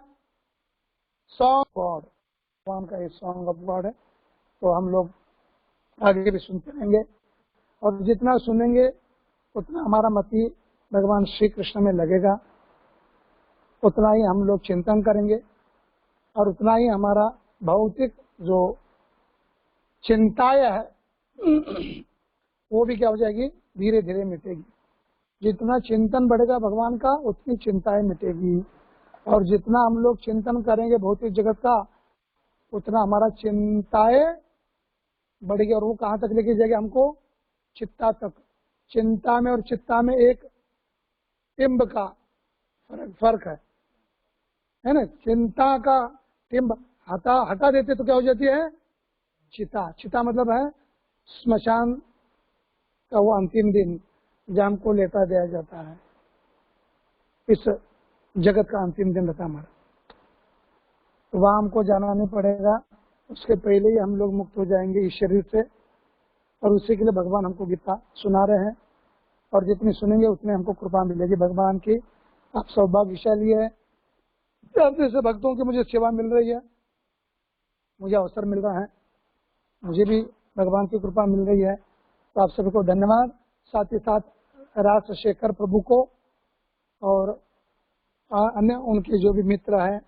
सॉन्ग गॉड, भगवान का ये सॉन्ग ऑफ गॉड है। तो हम लोग आगे भी सुनते रहेंगे, और जितना सुनेंगे उतना हमारा मति भगवान श्री कृष्ण में लगेगा, उतना ही हम लोग चिंतन करेंगे, और उतना ही हमारा भौतिक जो चिंताएं है वो भी क्या हो जाएगी, धीरे धीरे मिटेगी। जितना चिंतन बढ़ेगा भगवान का, उतनी चिंताएं मिटेगी, और जितना हम लोग चिंतन करेंगे भौतिक जगत का, उतना हमारा चिंताएं बढ़ेगी। और वो कहाँ तक लेके जाएगी हमको, चित्ता तक। चिंता में और चित्ता में एक टिम्ब का फर्क है ना। चिंता का टिम्ब हटा देते तो क्या हो जाती है, चिता। चिता मतलब है स्मशान का वो अंतिम दिन जहाँ हमको लेटा दिया जाता है, इस जगत का अंतिम दिन रहता हमारा, तो वहाँ हमको जाना नहीं पड़ेगा। उसके पहले ही हम लोग मुक्त हो जाएंगे इस शरीर से, और उसी के लिए भगवान हमको गीता सुना रहे हैं, और जितनी सुनेंगे उतनी हमको कृपा मिलेगी भगवान की। आप सौभाग्यशाली है, जैसे भक्तों की मुझे सेवा मिल रही है, मुझे अवसर मिल रहा है, मुझे भी भगवान की कृपा मिल रही है। तो आप सभी को धन्यवाद, साथ ही साथ राजशेखर प्रभु को और अन्य उनके जो भी मित्र हैं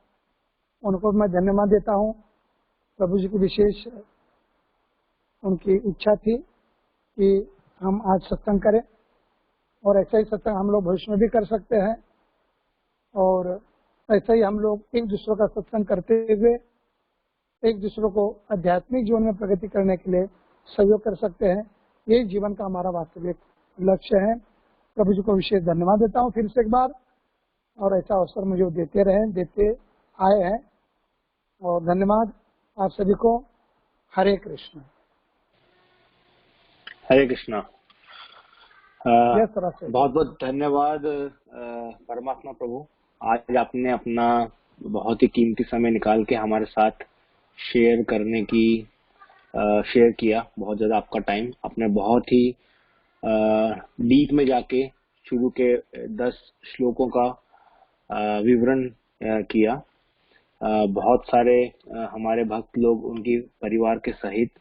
उनको मैं धन्यवाद देता हूँ। प्रभु जी की विशेष उनकी इच्छा थी कि हम आज सत्संग करें, और ऐसा ही सत्संग हम लोग भविष्य में भी कर सकते हैं, और ऐसा ही हम लोग एक दूसरे का सत्संग करते हुए एक दूसरे को आध्यात्मिक जीवन में प्रगति करने के लिए सहयोग कर सकते हैं। यही जीवन का हमारा वास्तविक लक्ष्य है। प्रभु जी को विशेष धन्यवाद देता हूँ फिर से एक बार, और ऐसा अवसर मुझे देते आए हैं, और धन्यवाद आप सभी को। हरे कृष्ण। हरे कृष्णा। बहुत बहुत धन्यवाद परमात्मा प्रभु, आज आपने अपना बहुत ही कीमती समय निकाल के हमारे साथ शेयर किया। बहुत ज्यादा आपका टाइम आपने बहुत ही डीप में जाके शुरू के 10 श्लोकों का विवरण किया। बहुत सारे हमारे भक्त लोग उनकी परिवार के सहित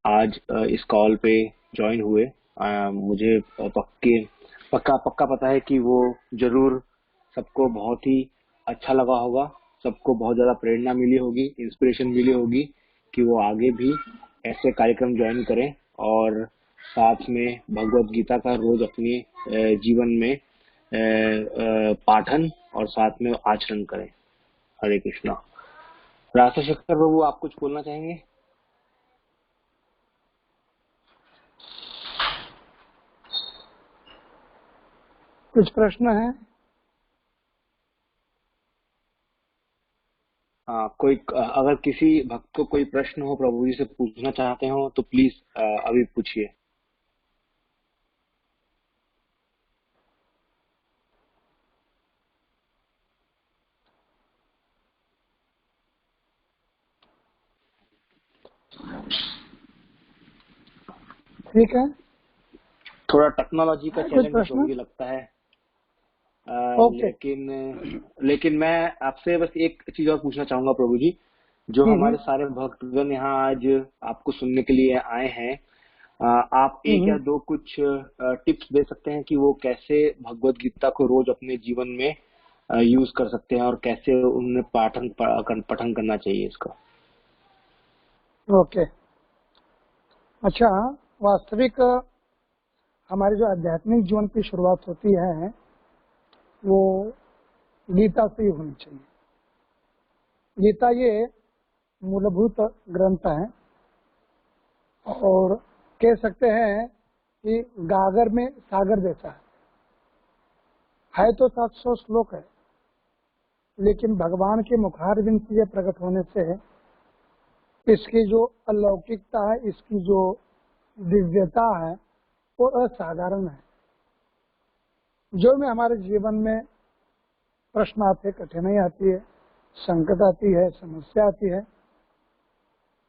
आज इस कॉल पे ज्वाइन हुए। मुझे पक्का पता है कि वो जरूर सबको बहुत ही अच्छा लगा होगा, सबको बहुत ज्यादा प्रेरणा मिली होगी, इंस्पिरेशन मिली होगी कि वो आगे भी ऐसे कार्यक्रम ज्वाइन करें और साथ में भगवत गीता का रोज अपने जीवन में पाठन और साथ में आचरण करें। हरे कृष्णा। राधा शेखर बाबू, आप कुछ बोलना चाहेंगे? कुछ प्रश्न है? कोई अगर किसी भक्त को कोई प्रश्न हो, प्रभु जी से पूछना चाहते हो तो प्लीज अभी पूछिए। ठीक है, थोड़ा टेक्नोलॉजी का चैलेंज मुझे लगता है, लेकिन मैं आपसे बस एक चीज और पूछना चाहूंगा प्रभु जी। जो हमारे सारे भक्तगण यहाँ आज आपको सुनने के लिए आए हैं, आप एक या दो कुछ टिप्स दे सकते हैं कि वो कैसे भगवत गीता को रोज अपने जीवन में यूज कर सकते हैं और कैसे उन्हें पठन करना चाहिए इसका? ओके। अच्छा, वास्तविक हमारे जो आध्यात्मिक जीवन की शुरुआत होती है वो गीता से ही होनी चाहिए। गीता ये मूलभूत ग्रंथ है, और कह सकते हैं कि गागर में सागर जैसा है तो 700 श्लोक है, लेकिन भगवान के मुखारविंद से प्रकट होने से इसकी जो अलौकिकता है, इसकी जो दिव्यता है वो असाधारण है। जो में हमारे जीवन में प्रश्न आते, कठिनाई आती है, संकट आती है, समस्या आती है,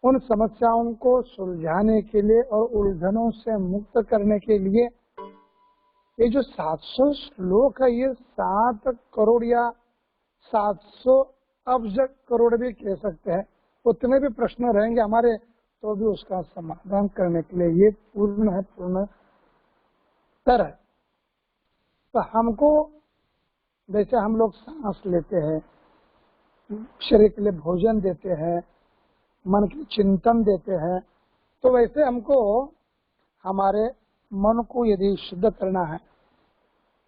उन समस्याओं को सुलझाने के लिए और उलझनों से मुक्त करने के लिए ये जो 700 श्लोक है, ये 7 करोड़ या 700 अब्ज करोड़ भी कह सकते हैं, उतने भी प्रश्न रहेंगे हमारे तो भी उसका समाधान करने के लिए ये पूर्ण है, पूर्णतर है। तो हमको जैसे हम लोग सांस लेते हैं, शरीर के लिए भोजन देते हैं, मन के चिंतन देते हैं, तो वैसे हमको हमारे मन को यदि शुद्ध करना है,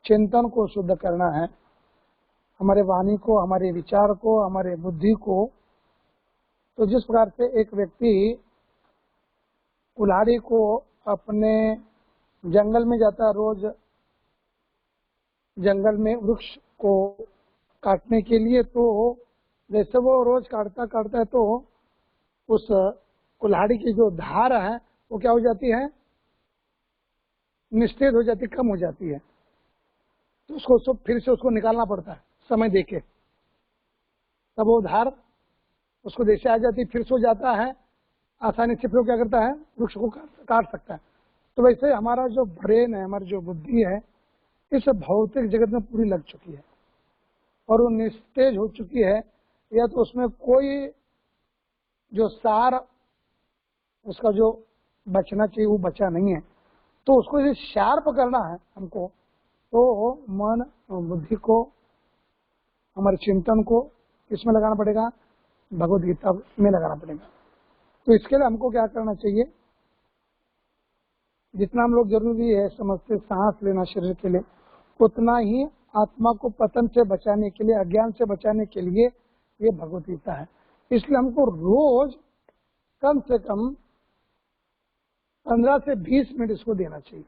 चिंतन को शुद्ध करना है, हमारे वाणी को, हमारे विचार को, हमारे बुद्धि को, तो जिस प्रकार से एक व्यक्ति कुल्हाड़ी को अपने जंगल में जाता है, रोज जंगल में वृक्ष को काटने के लिए, तो जैसे वो रोज काटता है तो उस कुल्हाड़ी की जो धार है वो क्या हो जाती है, निस्तेज हो जाती, कम हो जाती है। तो उसको फिर से उसको निकालना पड़ता है समय देके, तब वो धार उसको जैसे आ जाती, फिर सो जाता है आसानी से, फिर क्या करता है, वृक्ष को काट सकता है। तो वैसे हमारा जो ब्रेन है, हमारी जो बुद्धि है, इस भौतिक जगत में पूरी लग चुकी है और वो निस्तेज हो चुकी है, या तो उसमें कोई जो सार उसका जो बचना चाहिए वो बचा नहीं है। तो उसको यदि शार्प करना है हमको, तो मन बुद्धि को, हमारे चिंतन को किसमें लगाना पड़ेगा? भगवद गीता में लगाना पड़ेगा। तो इसके लिए हमको क्या करना चाहिए? जितना हम लोग जरूरी है समझते सांस लेना शरीर के लिए, उतना ही आत्मा को पतन से बचाने के लिए, अज्ञान से बचाने के लिए ये भगवद गीता है। इसलिए हमको रोज कम से कम 15 से 20 मिनट इसको देना चाहिए।